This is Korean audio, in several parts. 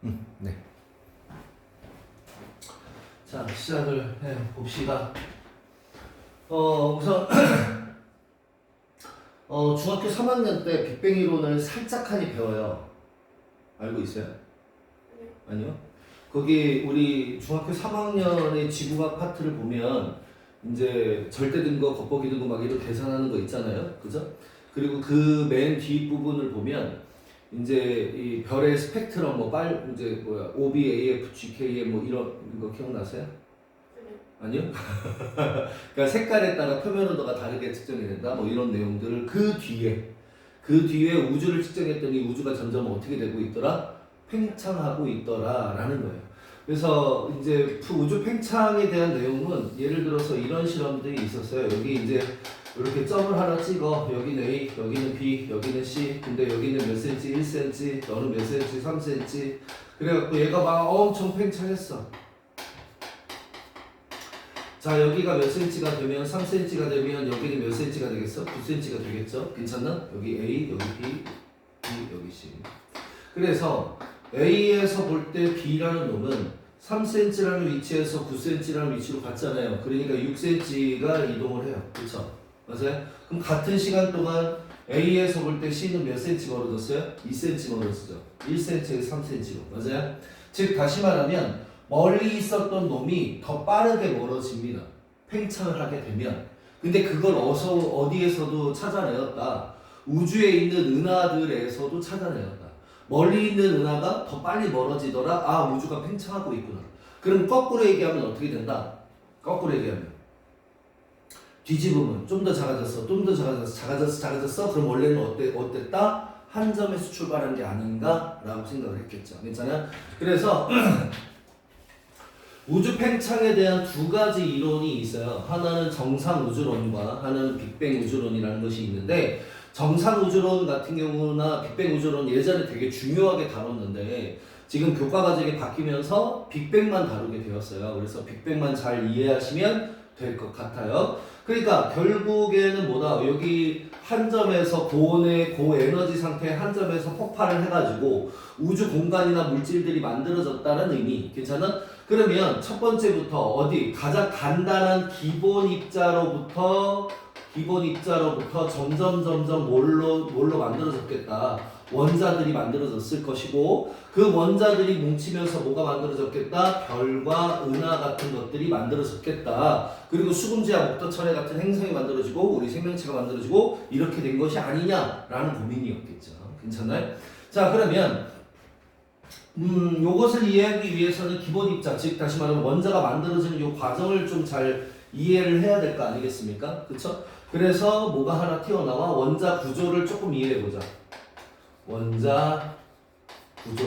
네. 자, 시작을 해 봅시다. 우선 중학교 3학년 때 빅뱅 이론을 살짝하니 배워요. 알고 있어요? 아니요. 거기 우리 중학교 3학년의 지구과학 파트를 보면 이제 절대 등거, 겉보기 등거 막 이런 계산하는 거 있잖아요. 그죠? 그리고 그 맨 뒷부분을 보면 이제 이 별의 스펙트럼 이제 OB, AF, GKM 뭐 이런 거 기억나세요? 아니요? 그러니까 색깔에 따라 표면 온도가 다르게 측정이 된다. 뭐 이런 내용들을 그 뒤에 우주를 측정했더니 우주가 점점 어떻게 되고 있더라? 팽창하고 있더라라는 거예요. 그래서 이제 우주 팽창에 대한 내용은 예를 들어서 이런 실험들이 있었어요. 여기 이제 이렇게 점을 하나 찍어. 여기는 A, 여기는 B, 여기는 C. 근데 여기는 몇 cm, 1cm, 너는 몇 cm, 3cm. 그래갖고 얘가 막 엄청 팽창했어. 자, 여기가 몇 cm가 되면 3cm가 되면 여기는 몇 cm가 되겠어? 9cm가 되겠죠? 괜찮나? 여기 A, 여기 B, 여기 C. 그래서 A에서 볼 때 B라는 놈은 3cm라는 위치에서 9cm라는 위치로 갔잖아요. 그러니까 6cm가 이동을 해요. 그렇죠? 맞아요? 그럼 같은 시간 동안 A에서 볼 때 C는 몇 cm 멀어졌어요? 2cm 멀어졌죠. 1cm에서 3cm로. 맞아요? 즉 다시 말하면 멀리 있었던 놈이 더 빠르게 멀어집니다. 팽창을 하게 되면. 근데 그걸 어디에서도 찾아내었다. 우주에 있는 은하들에서도 찾아내었다. 멀리 있는 은하가 더 빨리 멀어지더라. 아, 우주가 팽창하고 있구나. 그럼 거꾸로 얘기하면 어떻게 된다? 거꾸로 얘기하면 뒤집으면 좀 더 작아졌어. 좀 더 작아졌어. 그럼 원래는 어땠다? 한 점에서 출발한 게 아닌가라고 생각을 했겠죠. 괜찮아요? 그래서 우주 팽창에 대한 두 가지 이론이 있어요. 하나는 정상 우주론과 하나는 빅뱅 우주론이라는 것이 있는데, 정상 우주론 같은 경우나 빅뱅 우주론 예전에 되게 중요하게 다뤘는데 지금 교과 과정이 바뀌면서 빅뱅만 다루게 되었어요. 그래서 빅뱅만 잘 이해하시면 될 것 같아요. 그러니까 결국에는 뭐다? 여기 한 점에서 고에너지 상태 한 점에서 폭발을 해가지고 우주 공간이나 물질들이 만들어졌다는 의미. 괜찮아? 그러면 첫 번째부터 가장 간단한 기본 입자로부터 점점 뭘로 만들어졌겠다. 원자들이 만들어졌을 것이고, 그 원자들이 뭉치면서 뭐가 만들어졌겠다? 별과 은하 같은 것들이 만들어졌겠다. 그리고 수금지와 목도철에 같은 행성이 만들어지고 우리 생명체가 만들어지고 이렇게 된 것이 아니냐라는 고민이었겠죠. 괜찮나요? 자, 그러면 요것을 이해하기 위해서는 기본 입자, 즉 다시 말하면 원자가 만들어지는 요 과정을 좀 잘 이해를 해야 될 거 아니겠습니까? 그쵸? 그래서 뭐가 하나 튀어나와? 원자 구조를 조금 이해해보자. 원자 구조.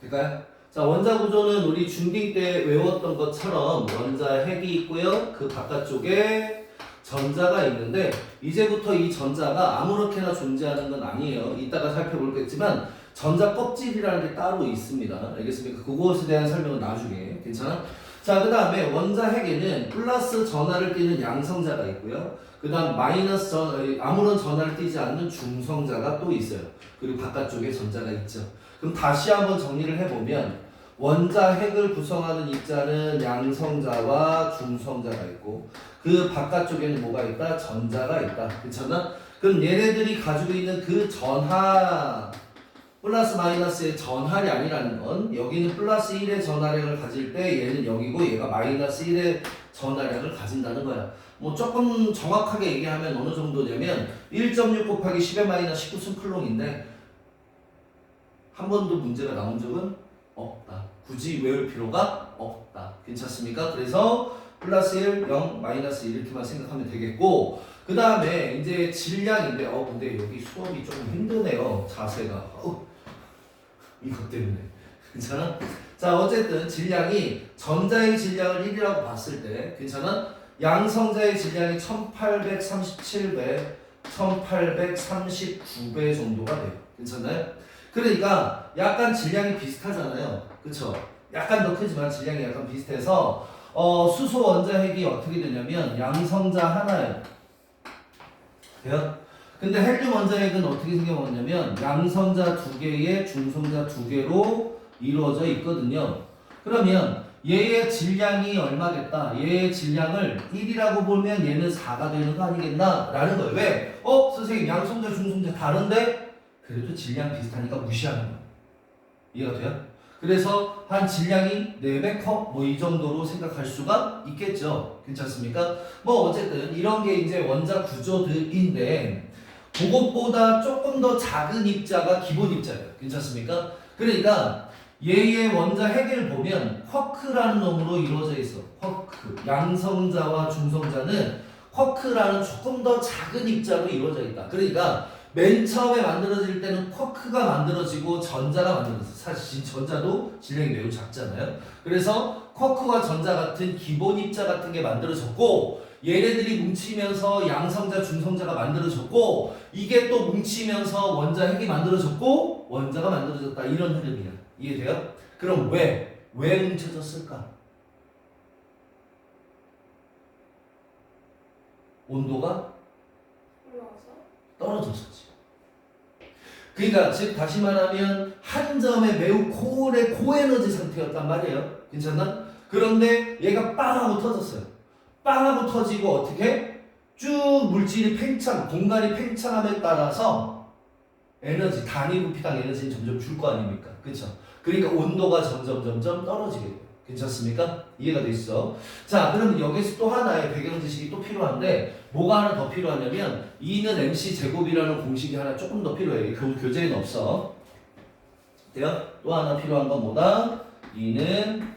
될까요? 자, 원자 구조는 우리 중딩 때 외웠던 것처럼 원자 핵이 있고요. 그 바깥쪽에 전자가 있는데, 이제부터 이 전자가 아무렇게나 존재하는 건 아니에요. 이따가 살펴보겠지만 전자 껍질이라는 게 따로 있습니다. 알겠습니까? 그것에 대한 설명은 나중에. 괜찮아? 자, 그 다음에 원자 핵에는 플러스 전하를 띠는 양성자가 있고요. 그 다음 아무런 전하를 띠지 않는 중성자가 또 있어요. 그리고 바깥쪽에 전자가 있죠. 그럼 다시 한번 정리를 해보면 원자 핵을 구성하는 입자는 양성자와 중성자가 있고, 그 바깥쪽에는 뭐가 있다? 전자가 있다. 괜찮나? 그럼 얘네들이 가지고 있는 그 전하, 플러스 마이너스의 전하이 아니라는 건, 여기는 플러스 1의 전하량을 가질 때 얘는 여기고 얘가 마이너스 1의 전하량을 가진다는 거야. 뭐 조금 정확하게 얘기하면 어느 정도냐면 1.6 곱하기 10의 마이너스 19승 클롱인데 한 번도 문제가 나온 적은 없다. 굳이 외울 필요가 없다. 괜찮습니까? 그래서 플러스 1, 0, 마이너스 1 이렇게만 생각하면 되겠고, 그 다음에 이제 질량인데 근데 여기 수업이 조금 힘드네요. 자세가 이것 때문에. 괜찮아? 자, 어쨌든 질량이 전자의 질량을 1이라고 봤을 때, 괜찮아? 양성자의 질량이 1837배, 1839배 정도가 돼요. 괜찮나요? 그러니까 약간 질량이 비슷하잖아요. 그쵸? 약간 더 크지만 질량이 약간 비슷해서 수소 원자 핵이 어떻게 되냐면 양성자 하나예요. 돼요? 근데 헬륨 원자핵은 어떻게 생겨먹냐면 양성자 2개에 중성자 2개로 이루어져 있거든요. 그러면 얘의 질량이 얼마겠다? 얘의 질량을 1이라고 보면 얘는 4가 되는 거 아니겠나? 라는 거예요. 왜? 선생님 양성자 중성자 다른데? 그래도 질량 비슷하니까 무시하는 거예요. 이해가 돼요? 그래서 한 질량이 4배 컵 뭐 이 정도로 생각할 수가 있겠죠. 괜찮습니까? 뭐 어쨌든 이런 게 이제 원자 구조들인데 그것보다 조금 더 작은 입자가 기본 입자예요. 괜찮습니까? 그러니까 얘의 원자 핵을 보면 쿼크라는 놈으로 이루어져 있어. 쿼크. 양성자와 중성자는 쿼크라는 조금 더 작은 입자로 이루어져 있다. 그러니까 맨 처음에 만들어질 때는 쿼크가 만들어지고 전자가 만들어졌어. 사실 전자도 질량이 매우 작잖아요. 그래서 쿼크와 전자 같은 기본 입자 같은 게 만들어졌고 얘네들이 뭉치면서 양성자, 중성자가 만들어졌고 이게 또 뭉치면서 원자 핵이 만들어졌고 원자가 만들어졌다. 이런 흐름이야. 이해돼요? 그럼 왜 뭉쳐졌을까? 온도가 떨어졌었지. 그러니까 즉 다시 말하면 한 점에 매우 고에너지 상태였단 말이에요. 괜찮나? 그런데 얘가 빵 하고 터졌어요. 빵 하고 터지고 어떻게? 쭉 물질이 공간이 팽창함에 따라서 에너지, 단위 부피당 에너지는 점점 줄 거 아닙니까? 그쵸? 그러니까 온도가 점점 떨어지게 돼요. 괜찮습니까? 이해가 되시죠? 자, 그럼 여기서 또 하나의 배경 지식이 또 필요한데 뭐가 하나 더 필요하냐면 E는 MC 제곱이라는 공식이 하나 조금 더 필요해요. 교재에는 없어. 돼요? 또 하나 필요한 건 뭐다? E는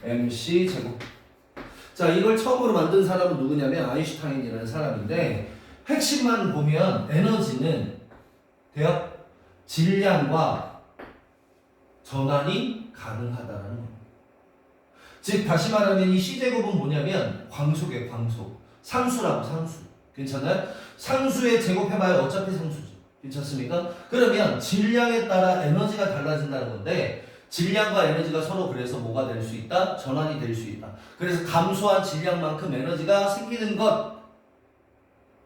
MC 제곱. 자, 이걸 처음으로 만든 사람은 누구냐면 아인슈타인이라는 사람인데 핵심만 보면 에너지는 돼요? 질량과 전환이 가능하다는 겁니다. 즉 다시 말하면 이 C제곱은 뭐냐면 광속이에요. 광속. 상수라고 상수. 괜찮아요? 상수의 제곱해봐야 어차피 상수죠. 괜찮습니까? 그러면 질량에 따라 에너지가 달라진다는 건데 질량과 에너지가 서로 그래서 뭐가 될 수 있다? 전환이 될 수 있다. 그래서 감소한 질량만큼 에너지가 생기는 것.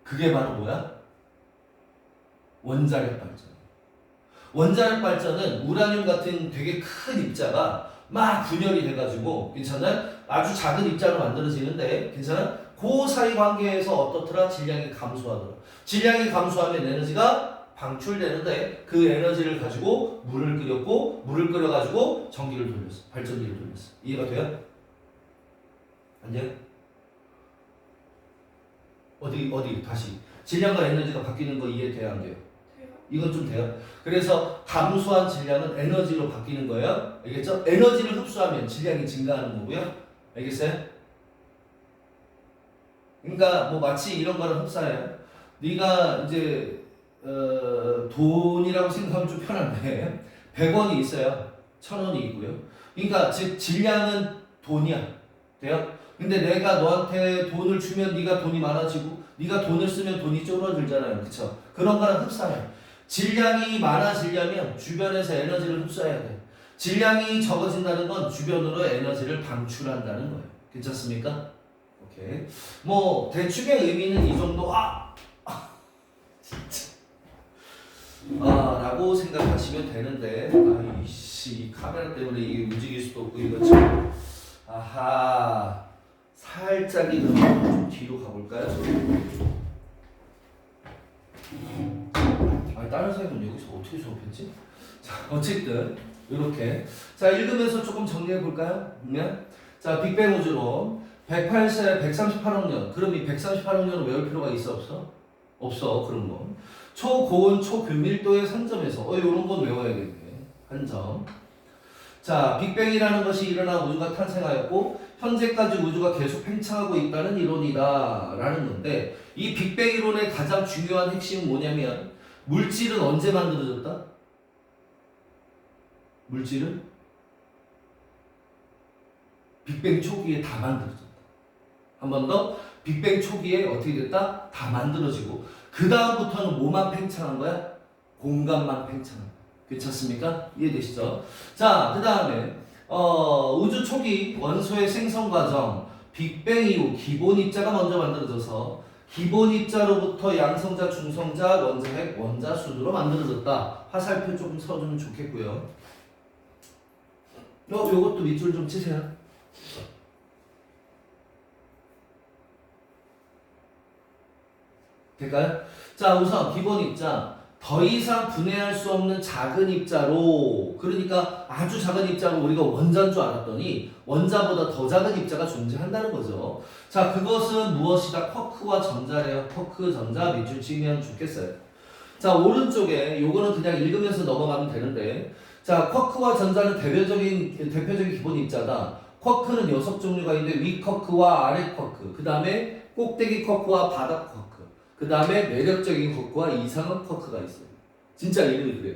그게 바로 뭐야? 원자력 발전. 원자력 발전은 우라늄 같은 되게 큰 입자가 막 분열이 돼가지고 괜찮아요? 아주 작은 입자로 만들어지는데 괜찮아요? 그 사이 관계에서 어떻더라? 질량이 감소하더라. 질량이 감소하면 에너지가 방출되는데 그 에너지를 가지고 물을 끓였고 물을 끓여가지고 전기를 돌렸어. 발전기를 돌렸어. 이해가 돼요? 안 돼요? 어디 다시 질량과 에너지가 바뀌는 거 이해돼야 안 돼요? 이건 좀 돼요. 그래서 감소한 질량은 에너지로 바뀌는 거예요. 알겠죠? 에너지를 흡수하면 질량이 증가하는 거고요. 알겠어요? 그러니까 뭐 마치 이런 거랑 흡사해요. 네가 이제 돈이라고 생각하면 좀 편한데 100원이 있어요. 1000원이 있고요. 그러니까 즉 질량은 돈이야. 돼요? 근데 내가 너한테 돈을 주면 네가 돈이 많아지고 네가 돈을 쓰면 돈이 줄어들잖아요. 그쵸? 그런 거랑 흡사해요. 질량이 많아지려면 주변에서 에너지를 흡수해야 돼. 질량이 적어진다는 건 주변으로 에너지를 방출한다는 거예요. 괜찮습니까? 오케이. 뭐 대충의 의미는 이 정도. 진짜. 라고 생각하시면 되는데 아이씨 카메라 때문에 이게 움직일 수도 없고 이거 참. 아하. 살짝이 그러면 좀 뒤로 가볼까요? 다른 선생님은 여기서 어떻게 수업했지? 자, 어쨌든 이렇게 자 읽으면서 조금 정리해 볼까요? 자, 빅뱅 우주론 108세 138억 년. 그럼 이 138억 년을 외울 필요가 있어 없어? 없어. 그런 건 초고온 초교밀도의 산점에서 이런 건 외워야겠네. 한 점. 자, 빅뱅이라는 것이 일어나 우주가 탄생하였고 현재까지 우주가 계속 팽창하고 있다는 이론이다 라는 건데 이 빅뱅 이론의 가장 중요한 핵심은 뭐냐면 물질은 언제 만들어졌다? 물질은 빅뱅 초기에 다 만들어졌다. 한 번 더 빅뱅 초기에 어떻게 됐다? 다 만들어지고 그 다음부터는 뭐만 팽창한 거야? 공간만 팽창한 거야. 괜찮습니까? 이해되시죠? 자, 그 다음에 우주 초기 원소의 생성 과정 빅뱅 이후 기본 입자가 먼저 만들어져서 기본 입자로부터 양성자, 중성자, 원자핵, 원자순으로 만들어졌다. 화살표 조금 써주면 좋겠고요. 요것도 밑줄 좀 치세요. 될까요? 자, 우선 기본 입자. 더 이상 분해할 수 없는 작은 입자로, 그러니까 아주 작은 입자로 우리가 원자인 줄 알았더니 원자보다 더 작은 입자가 존재한다는 거죠. 자, 그것은 무엇이다? 쿼크와 전자래요. 쿼크, 전자 밑줄 치면 좋겠어요. 자, 오른쪽에 요거는 그냥 읽으면서 넘어가면 되는데, 자, 쿼크와 전자는 대표적인 기본 입자다. 쿼크는 6종류가 있는데 위 쿼크와 아래 쿼크, 그 다음에 꼭대기 쿼크와 바닥 쿼크, 그 다음에 매력적인 쿼크와 이상한 쿼크가 있어요. 진짜 이름이 그래요.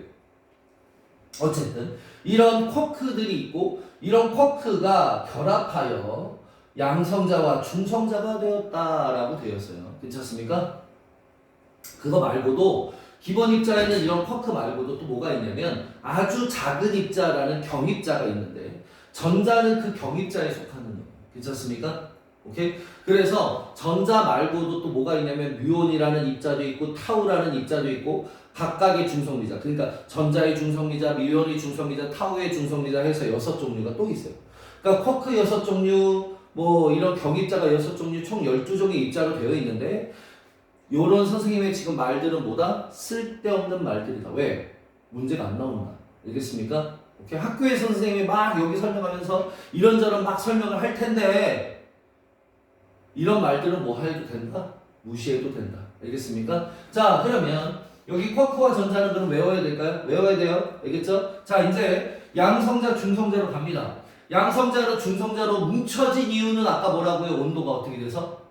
어쨌든 이런 쿼크들이 있고, 이런 쿼크가 결합하여 양성자와 중성자가 되었다라고 되었어요. 괜찮습니까? 그거 말고도 기본 입자에는 이런 쿼크 말고도 또 뭐가 있냐면 아주 작은 입자라는 경입자가 있는데, 전자는 그 경입자에 속하는 거예요. 괜찮습니까? 오케이? 그래서 전자 말고도 또 뭐가 있냐면 뮤온이라는 입자도 있고 타우라는 입자도 있고, 각각의 중성미자, 그러니까 전자의 중성미자, 뮤온의 중성미자, 타우의 중성미자 해서 6종류가 또 있어요. 그러니까 쿼크 6종류, 뭐 이런 경입자가 6종류, 총 12종의 입자로 되어 있는데, 요런 선생님의 지금 말들은 뭐다? 쓸데없는 말들이다. 왜? 문제가 안 나온다. 알겠습니까? 오케이? 학교에서 선생님이 막 여기 설명하면서 이런저런 막 설명을 할 텐데, 이런 말들은 뭐 해도 된다? 무시해도 된다. 알겠습니까? 자, 그러면 여기 쿼크와 전자는 그럼 외워야 될까요? 외워야 돼요. 알겠죠? 자, 이제 양성자, 중성자로 갑니다. 양성자로 중성자로 뭉쳐진 이유는 아까 뭐라고요? 온도가 어떻게 돼서?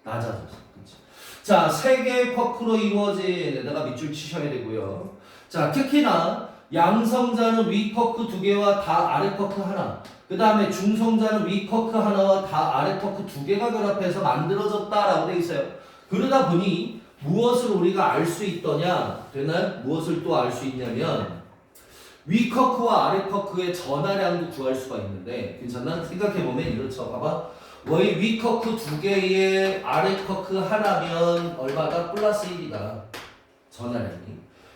낮아져서. 그렇죠. 자, 3개의 쿼크로 이루어진 데다가 밑줄 치셔야 되고요. 자, 특히나 양성자는 위 쿼크 2개와 다 아래 쿼크 하나, 그 다음에 중성자는 위 쿼크 하나와 다 아래 쿼크 2개가 결합해서 만들어졌다라고 되어 있어요. 그러다 보니 무엇을 우리가 알 수 있더냐? 되나요? 무엇을 또 알 수 있냐면 위 쿼크와 아래 쿼크의 전하량도 구할 수가 있는데, 괜찮나? 생각해보면 이렇죠. 봐봐. 위 쿼크 2개의 아래 쿼크 하나면 얼마다? 플러스 1이다. 전하량이.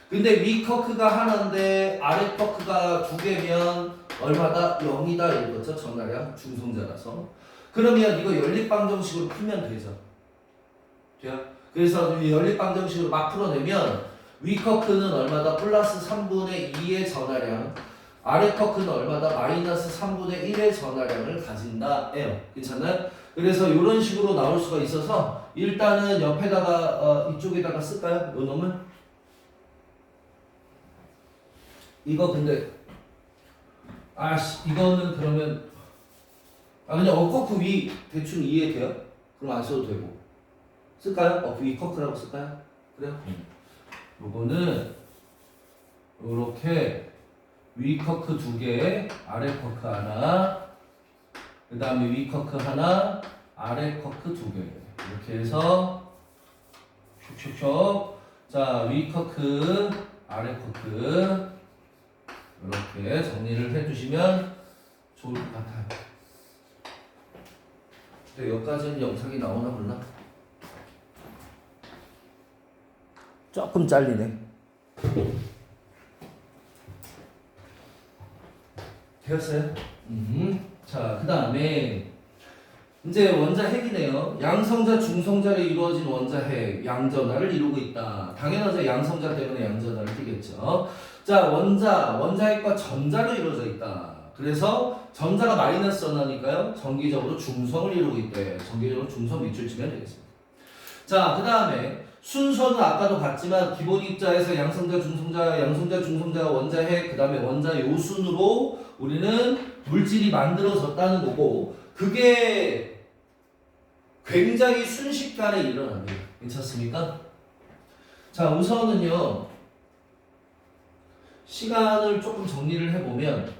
근데 위 쿼크가 하나인데 아래 쿼크가 2개면 얼마다? 0이다. 이거죠. 전하량. 중성자라서. 그러면 이거 연립방정식으로 풀면 되죠. 돼요? 그래서 연립방정식으로 막 풀어내면 위 커크는 얼마다? 플러스 3분의 2의 전하량, 아래 커크는 얼마다? 마이너스 3분의 1의 전하량을 가진다 예요. 괜찮나요? 그래서 이런 식으로 나올 수가 있어서 일단은 옆에다가 이쪽에다가 쓸까요? 요 놈을? 이거 근데 이거는 그러면 그냥 커크 위 대충 이해돼요? 그럼 안 써도 되고 쓸까요? 위 커크라고 쓸까요? 그래요? 요거는 요렇게 위 커크 2개, 아래 커크 하나, 그 다음에 위 커크 하나, 아래 커크 2개 이렇게 해서 슉슉슉. 자, 위 커크, 아래 커크 이렇게 정리를 해주시면 좋을 것 같아요. 근데 여기까지는 영상이 나오나 몰라? 조금 잘리네. 되었어요? 자, 그 다음에 이제 원자핵이네요. 양성자, 중성자로 이루어진 원자핵, 양전하를 이루고 있다. 당연하죠. 양성자 때문에 양전하를 띄겠죠. 자, 원자핵과 전자로 이루어져 있다. 그래서 전자가 마이너스 전하니까요. 정기적으로 중성을 이루고 있대. 정기적으로 중성 밑줄 치면 되겠습니다. 자, 그 다음에 순서는 아까도 봤지만 기본 입자에서 양성자, 중성자, 원자핵, 그 다음에 원자요순으로 우리는 물질이 만들어졌다는 거고, 그게 굉장히 순식간에 일어납니다. 괜찮습니까? 자, 우선은요, 시간을 조금 정리를 해보면,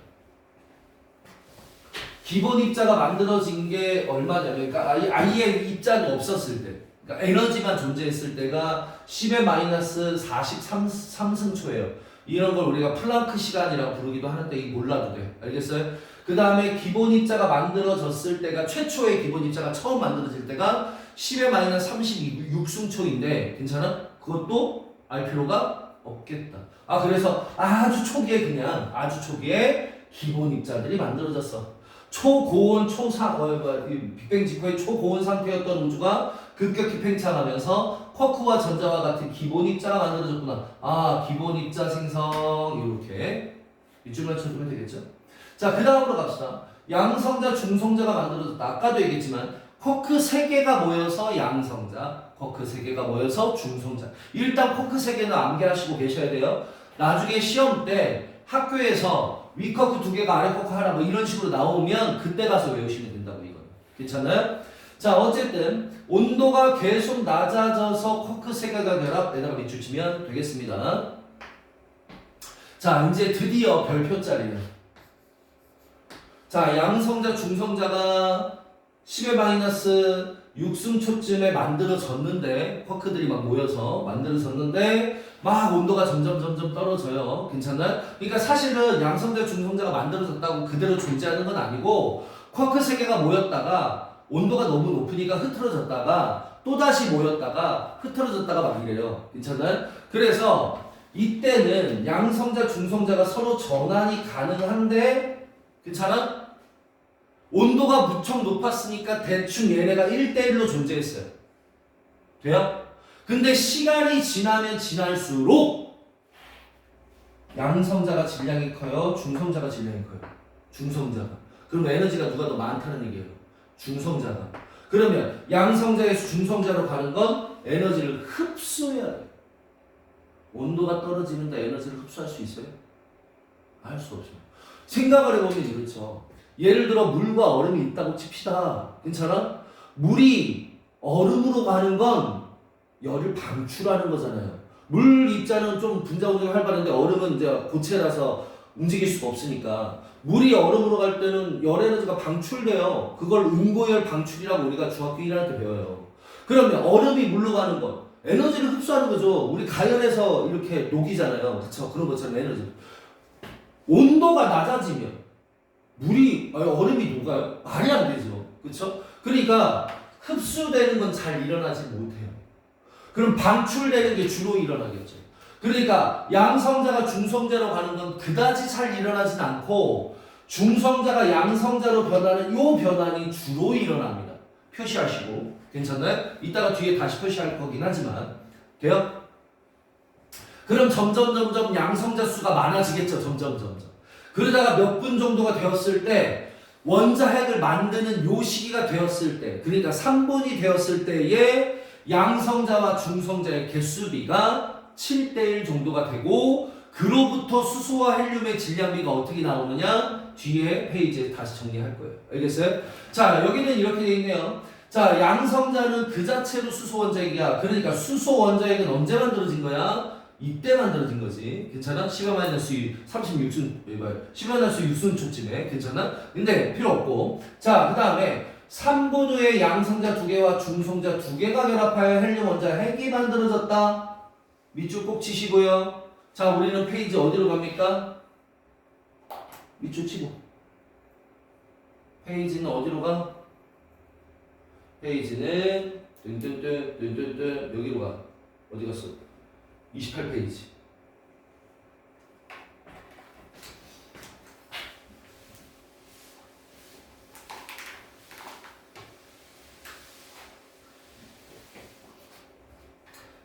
기본 입자가 만들어진 게 얼마냐면, 그러니까 아예 입자는 없었을 때, 그러니까 에너지만 존재했을 때가 10의 마이너스 43승초예요. 이런 걸 우리가 플랑크 시간이라고 부르기도 하는데 이거 몰라도 돼. 알겠어요? 그 다음에 기본 입자가 만들어졌을 때가, 최초의 기본 입자가 처음 만들어질 때가 10의 마이너스 36승초인데 괜찮아? 그것도 알 필요가 없겠다. 아 그래서 아주 초기에 그냥 아주 초기에 기본 입자들이 만들어졌어. 초고온 빅뱅 직후의 초고온 상태였던 우주가 급격히 팽창하면서 쿼크와 전자와 같은 기본 입자가 만들어졌구나. 아 기본 입자 생성 이렇게 밑줄만 쳐주면 되겠죠. 자 그 다음으로 갑시다. 양성자 중성자가 만들어졌다. 아까도 얘기했지만 쿼크 3개가 모여서 양성자, 쿼크 3개가 모여서 중성자. 일단 쿼크 3개는 암기하시고 계셔야 돼요. 나중에 시험 때 학교에서 위 쿼크 2개가 아래 쿼크 하나 뭐 이런 식으로 나오면 그때 가서 외우시면 된다고 이거는. 괜찮나요? 자 어쨌든 온도가 계속 낮아져서 쿼크 3개가 결합에다가 밑줄 치면 되겠습니다. 자 이제 드디어 별표짜리예요. 자 양성자 중성자가 10의 마이너스 6승초쯤에 만들어졌는데 쿼크들이 막 모여서 만들어졌는데 막 온도가 점점 떨어져요. 괜찮나요? 그러니까 사실은 양성자 중성자가 만들어졌다고 그대로 존재하는 건 아니고 쿼크 3개가 모였다가 온도가 너무 높으니까 흐트러졌다가 또다시 모였다가 흐트러졌다가 막 이래요. 괜찮나요? 그래서 이때는 양성자 중성자가 서로 전환이 가능한데 괜찮아? 온도가 무척 높았으니까 대충 얘네가 1대1로 존재했어요. 돼요? 근데 시간이 지나면 지날수록 양성자가 질량이 커요? 중성자가 질량이 커요? 중성자가. 그럼 에너지가 누가 더 많다는 얘기예요? 중성자가. 그러면 양성자에서 중성자로 가는 건 에너지를 흡수해야 돼요. 온도가 떨어지는데 에너지를 흡수할 수 있어요? 알 수 없어요. 생각을 해보면 그렇죠. 예를 들어 물과 얼음이 있다고 칩시다. 괜찮아? 물이 얼음으로 가는 건 열을 방출하는 거잖아요. 물 입자는 좀 분자 운동이 활발한데 얼음은 이제 고체라서 움직일 수가 없으니까 물이 얼음으로 갈 때는 열 에너지가 방출돼요. 그걸 음고열 방출이라고 우리가 중학교 1학년 때 배워요. 그러면 얼음이 물로 가는 건 에너지를 흡수하는 거죠. 우리 가열해서 이렇게 녹이잖아요. 그쵸? 그런 것처럼 에너지. 온도가 낮아지면 얼음이 녹아요? 말이 안 되죠. 그쵸? 그러니까 흡수되는 건 잘 일어나지 못해요. 그럼 방출되는 게 주로 일어나겠죠. 그러니까 양성자가 중성자로 가는 건 그다지 잘 일어나진 않고 중성자가 양성자로 변하는 요 변환이 주로 일어납니다. 표시하시고 괜찮나요? 이따가 뒤에 다시 표시할 거긴 하지만 돼요? 그럼 점점 양성자 수가 많아지겠죠. 점점. 그러다가 몇 분 정도가 되었을 때 원자핵을 만드는 요 시기가 되었을 때 그러니까 3분이 되었을 때에 양성자와 중성자의 개수비가 7대1 정도가 되고 그로부터 수소와 헬륨의 질량비가 어떻게 나오느냐 뒤에 페이지에 다시 정리할 거예요. 알겠어요? 자 여기는 이렇게 되어 있네요. 자 양성자는 그 자체로 수소 원자핵이야. 그러니까 수소 원자핵은 언제 만들어진 거야? 이때 만들어진 거지. 괜찮아? 10-6승초쯤에. 괜찮아? 근데 필요 없고. 자, 그 다음에 3분 후에 양성자 2개와 중성자 2개가 결합하여 헬륨 원자핵이 만들어졌다. 밑줄 꼭 치시고요. 자, 우리는 페이지 어디로 갑니까? 밑줄 치고. 페이지는 어디로 가? 페이지는 여기로 가. 어디 갔어? 28페이지.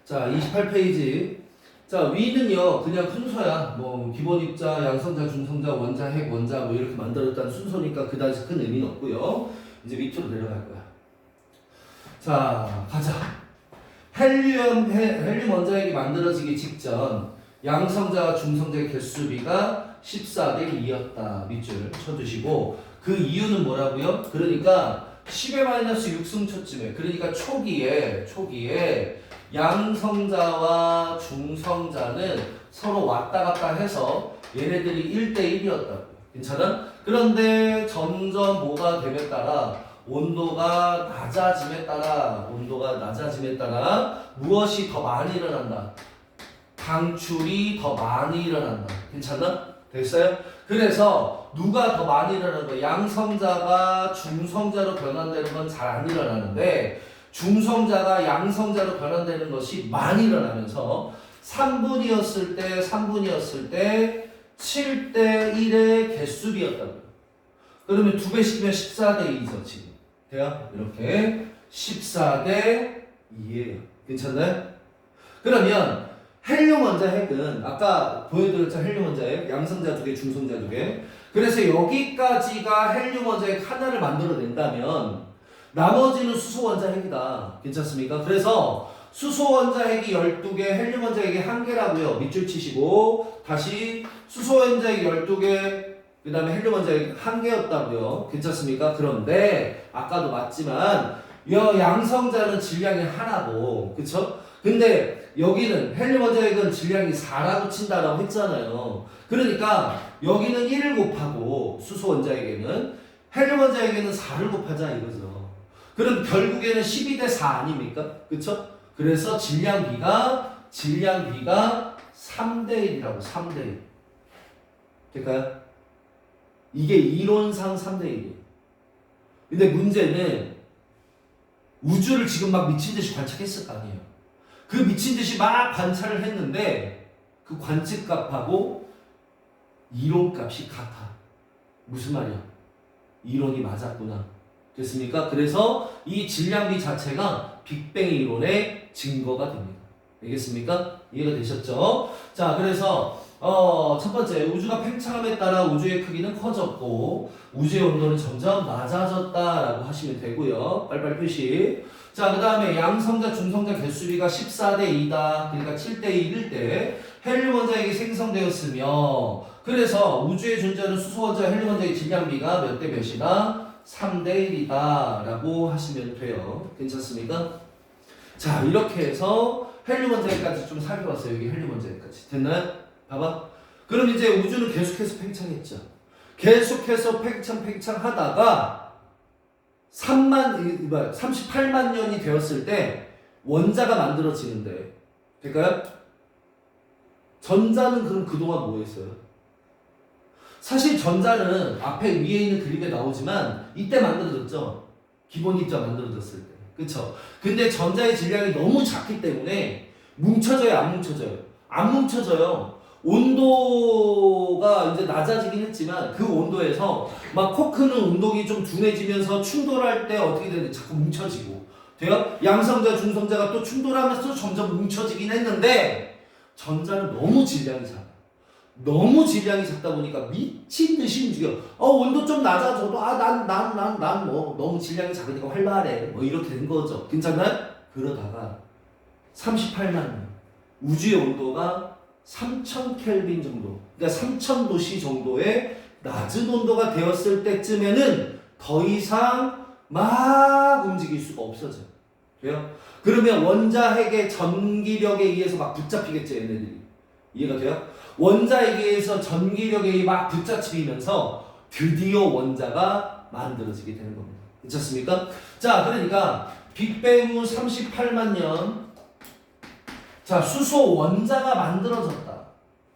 자, 28페이지. 자, 위는요, 그냥 순서야. 뭐, 기본 입자, 양성자, 중성자, 원자, 핵, 원자, 뭐, 이렇게 만들었다는 순서니까 그다지 큰 의미는 없고요. 이제 밑으로 내려갈 거야. 자, 가자. 헬륨 원자핵이 만들어지기 직전 양성자와 중성자의 개수비가 14대 2였다. 밑줄 쳐주시고 그 이유는 뭐라고요? 그러니까 10의 마이너스 6승초쯤에 그러니까 초기에 양성자와 중성자는 서로 왔다 갔다 해서 얘네들이 1대 1이었다고. 괜찮아? 그런데 점점 뭐가 됨에 따라 온도가 낮아짐에 따라 무엇이 더 많이 일어난다? 방출이 더 많이 일어난다. 괜찮나? 됐어요? 그래서 누가 더 많이 일어나는 거야? 양성자가 중성자로 변환되는 건 잘 안 일어나는데 중성자가 양성자로 변환되는 것이 많이 일어나면서 3분이었을 때 7대 1의 개수비였다고요. 그러면 2배씩이면 14대 2죠, 지금. 돼요? 이렇게 14대 2예요. 괜찮나요? 그러면 헬륨 원자 핵은 아까 보여드렸죠? 헬륨 원자 핵, 양성자 2개, 중성자 2개. 그래서 여기까지가 헬륨 원자 핵 하나를 만들어낸다면 나머지는 수소 원자 핵이다. 괜찮습니까? 그래서 수소 원자 핵이 12개, 헬륨 원자 핵이 1개라고요. 밑줄 치시고 다시 수소 원자 핵이 12개, 그 다음에 헬륨 원자 핵이 1개였다고요. 괜찮습니까? 그런데 아까도 맞지만 양성자는 질량이 하나고, 그쵸? 근데 여기는 헬륨 원자 핵은 질량이 4라고 친다라고 했잖아요. 그러니까 여기는 1을 곱하고 수소 원자 핵에는, 헬륨 원자 핵에는 4를 곱하자 이거죠. 그럼 결국에는 12대 4 아닙니까? 그쵸? 그래서 질량비가 3대 1이라고, 3대 1. 될까요? 이게 이론상 3대 1이에요. 근데 문제는 우주를 지금 막 미친 듯이 관측했을 거 아니에요. 그 미친 듯이 막 관찰을 했는데 그 관측값하고 이론값이 같아. 무슨 말이야? 이론이 맞았구나. 됐습니까? 그래서 이 질량비 자체가 빅뱅 이론의 증거가 됩니다. 알겠습니까? 이해가 되셨죠? 자, 그래서 첫 번째, 우주가 팽창함에 따라 우주의 크기는 커졌고 우주의 온도는 점점 낮아졌다라고 하시면 되고요. 빨리빨리 표시. 자, 그 다음에 양성자, 중성자 개수비가 14대 2다. 그러니까 7대 1일 때 헬륨 원자핵이 생성되었으며, 그래서 우주에 존재하는 수소 원자, 헬륨 원자의 질량비가 몇 대 몇이다? 3대 1이다 라고 하시면 돼요. 괜찮습니까? 자, 이렇게 해서 헬륨 원자핵까지 좀 살펴봤어요. 여기 헬륨 원자핵까지. 됐나요? 봐봐. 그럼 이제 우주는 계속해서 팽창했죠. 계속해서 팽창하다가 38만 년이 되었을 때 원자가 만들어지는데, 될까요? 전자는 그럼 그동안 뭐 했어요? 사실 전자는 앞에 위에 있는 그림에 나오지만 이때 만들어졌죠. 기본 입자 만들어졌을 때. 그쵸? 근데 전자의 질량이 너무 작기 때문에 뭉쳐져요, 안 뭉쳐져요? 안 뭉쳐져요. 온도가 이제 낮아지긴 했지만 그 온도에서 막 코크는 운동이 좀 둔해지면서 충돌할 때 어떻게 되는데 자꾸 뭉쳐지고 돼요? 양성자, 중성자가 또 충돌하면서 점점 뭉쳐지긴 했는데 전자는 너무 질량이 작아. 너무 질량이 작다 보니까 미친 듯이 움직여. 온도 좀 낮아져도 난 뭐 너무 질량이 작으니까 활발해. 뭐 이렇게 된 거죠. 괜찮나요? 그러다가 38만 년 우주의 온도가 3000켈빈 정도, 그러니까 3000도씨 정도의 낮은 온도가 되었을 때쯤에는 더 이상 막 움직일 수가 없어져요. 돼요? 그러면 원자핵의 전기력에 의해서 막 붙잡히겠죠, 얘네들이. 이해가 돼요? 원자핵에 의해서 전기력에 막 붙잡히면서 드디어 원자가 만들어지게 되는 겁니다. 괜찮습니까? 자, 그러니까 빅뱅 후 38만 년, 자, 수소 원자가 만들어졌다.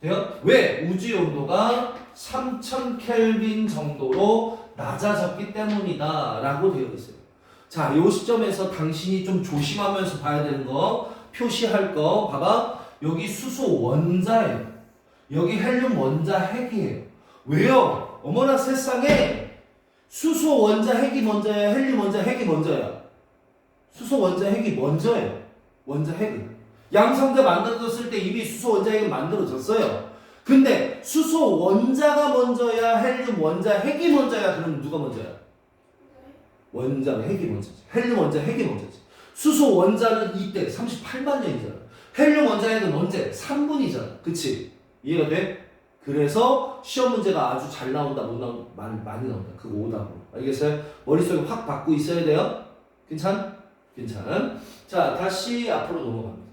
돼요? 왜? 우주의 온도가 3000켈빈 정도로 낮아졌기 때문이다 라고 되어 있어요. 자, 이 시점에서 당신이 좀 조심하면서 봐야 되는 거, 표시할 거, 봐봐. 여기 수소 원자예요. 여기 헬륨 원자 핵이에요. 왜요? 어머나 세상에, 수소 원자 핵이 먼저야, 헬륨 원자 핵이 먼저야? 수소 원자 핵이 먼저예요. 원자 핵은. 양성자 만들어졌을 때 이미 수소 원자 핵은 만들어졌어요. 근데 수소 원자가 먼저야, 헬륨 원자 핵이 먼저야? 그럼 누가 먼저야? 원자 핵이 먼저지. 헬륨 원자 핵이 먼저지. 수소 원자는 이때 38만 년이잖아. 헬륨 원자 핵은 언제? 3분이잖아. 그치? 이해가 돼? 그래서 시험 문제가 아주 잘 나온다, 못 나온다, 많이 나온다. 그거 오답으로. 알겠어요? 머릿속에 확 박고 있어야 돼요. 괜찮? 괜찮? 자, 다시 앞으로 넘어갑니다.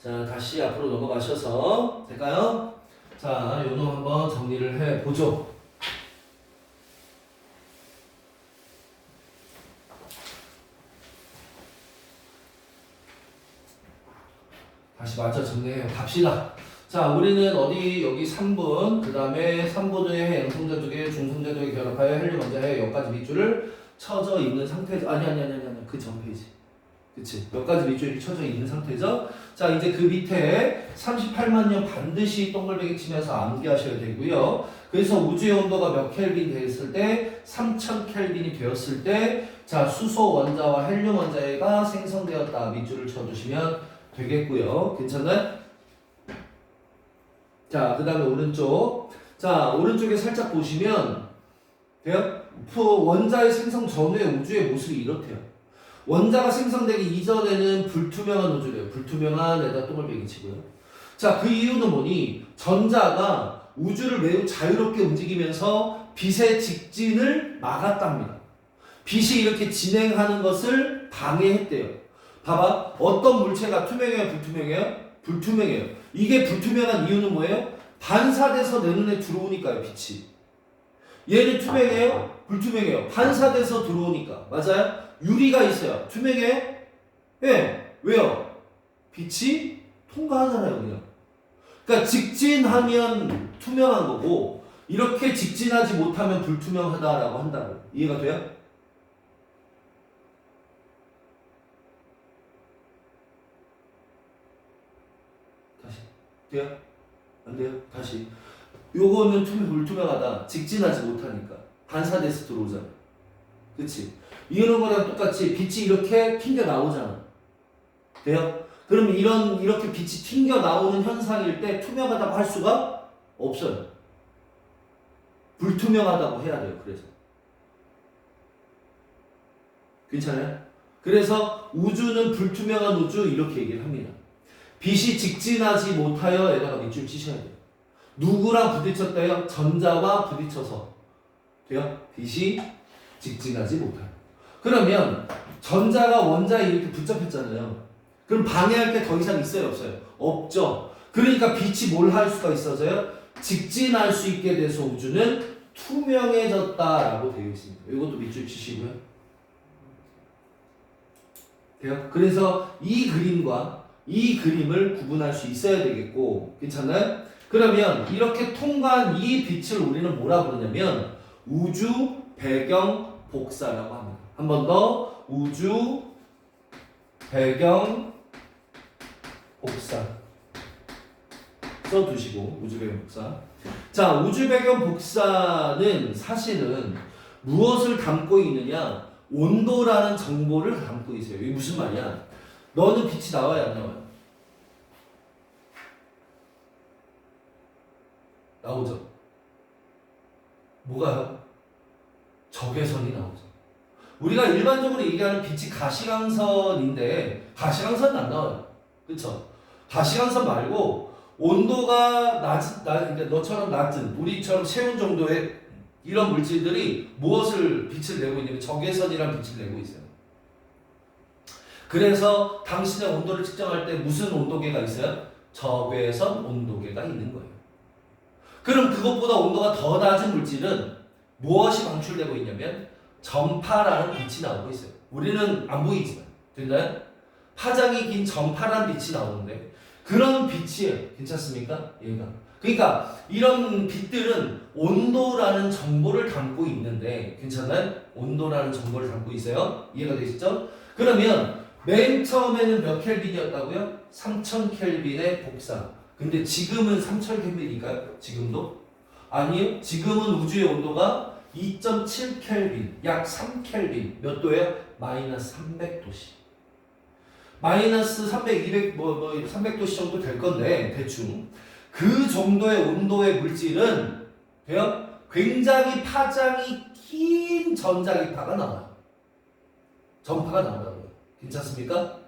자, 다시 앞으로 넘어가셔서 될까요? 자, 요 놈 한번 정리를 해보죠. 다시 맞춰 정리해요. 갑시다. 자, 우리는 어디, 여기 3분, 그 다음에 3분의 양성자 2개, 중성자 2개 결합하여 헬륨 원자의 여기까지 밑줄을 쳐져 있는 상태죠. 아니. 그 전 페이지. 그치. 몇 가지 밑줄이 쳐져 있는 상태죠. 자, 이제 그 밑에 38만 년 반드시 동글뱅이 치면서 암기하셔야 되고요. 그래서 우주의 온도가 몇 켈빈 되었을 때 3000 켈빈이 되었을 때 자, 수소 원자와 헬륨 원자가 생성되었다. 밑줄을 쳐주시면 되겠고요. 괜찮나요? 자, 그 다음에 오른쪽. 자, 오른쪽에 살짝 보시면 돼요? 원자의 생성 전후의 우주의 모습이 이렇대요. 원자가 생성되기 이전에는 불투명한 우주래요. 불투명한 에다 동글뱅이 치고요. 자, 그 이유는 뭐니? 전자가 우주를 매우 자유롭게 움직이면서 빛의 직진을 막았답니다. 빛이 이렇게 진행하는 것을 방해했대요. 봐봐. 어떤 물체가 투명해요? 불투명해요? 불투명해요. 이게 불투명한 이유는 뭐예요? 반사돼서 내 눈에 들어오니까요. 빛이. 얘는 투명해요? 불투명해요. 반사돼서 들어오니까. 맞아요? 유리가 있어요. 투명해요? 예. 왜요? 빛이 통과하잖아요. 그냥. 그러니까 직진하면 투명한 거고 이렇게 직진하지 못하면 불투명하다라고 한다고. 이해가 돼요? 다시. 돼요? 안 돼요? 다시. 요거는 불투명하다. 직진하지 못하니까. 반사돼서 들어오잖아. 그치? 이런 거랑 똑같이 빛이 이렇게 튕겨 나오잖아. 돼요? 그럼 이렇게 빛이 튕겨 나오는 현상일 때 투명하다고 할 수가 없어요. 불투명하다고 해야 돼요. 그래서. 괜찮아요? 그래서 우주는 불투명한 우주 이렇게 얘기를 합니다. 빛이 직진하지 못하여 에다가 밑줄 치셔야 돼요. 누구랑 부딪혔대요? 전자와 부딪혀서. 돼요? 빛이 직진하지 못하여. 그러면 전자가 원자에 이렇게 붙잡혔잖아요. 그럼 방해할 게 더 이상 있어요? 없어요? 없죠. 그러니까 빛이 뭘 할 수가 있어서요? 직진할 수 있게 돼서 우주는 투명해졌다라고 되어 있습니다. 이것도 밑줄 치시고요. 돼요? 그래서 이 그림과 이 그림을 구분할 수 있어야 되겠고, 괜찮나요? 그러면 이렇게 통과한 이 빛을 우리는 뭐라 부르냐면 우주 배경 복사라고 합니다. 한 번 더 우주 배경 복사 써두시고 우주 배경 복사. 자, 우주 배경 복사는 사실은 무엇을 담고 있느냐? 온도라는 정보를 담고 있어요. 이게 무슨 말이야? 너는 빛이 나와요, 안 나와요? 나오죠. 뭐가요? 적외선이 나오죠. 우리가 일반적으로 얘기하는 빛이 가시광선인데 가시광선은 안 나와요. 그쵸? 가시광선 말고 온도가 그러니까 너처럼 낮은 우리처럼 체온 정도의 이런 물질들이 무엇을 빛을 내고 있냐면 적외선이라는 빛을 내고 있어요. 그래서 당신의 온도를 측정할 때 무슨 온도계가 있어요? 적외선 온도계가 있는 거예요. 그럼 그것보다 온도가 더 낮은 물질은 무엇이 방출되고 있냐면 전파라는 빛이 나오고 있어요. 우리는 안 보이지만 됐나요? 파장이 긴 전파라는 빛이 나오는데 그런 빛이에요. 괜찮습니까? 얘가. 그러니까 이런 빛들은 온도라는 정보를 담고 있는데 괜찮나요? 온도라는 정보를 담고 있어요. 이해가 되시죠? 그러면 맨 처음에는 몇 켈빈이었다고요? 3000 켈빈의 복사. 근데 지금은 3000 켈빈인가요? 지금도? 아니요. 지금은 우주의 온도가 2.7 켈빈, 약 3 켈빈. 몇 도예요? 마이너스 300도씨. 마이너스 300, 200, 300도씨 정도 될 건데 대충 그 정도의 온도의 물질은 돼요? 굉장히 파장이 긴 전자기파가 나와요. 전파가 나온다고요. 괜찮습니까?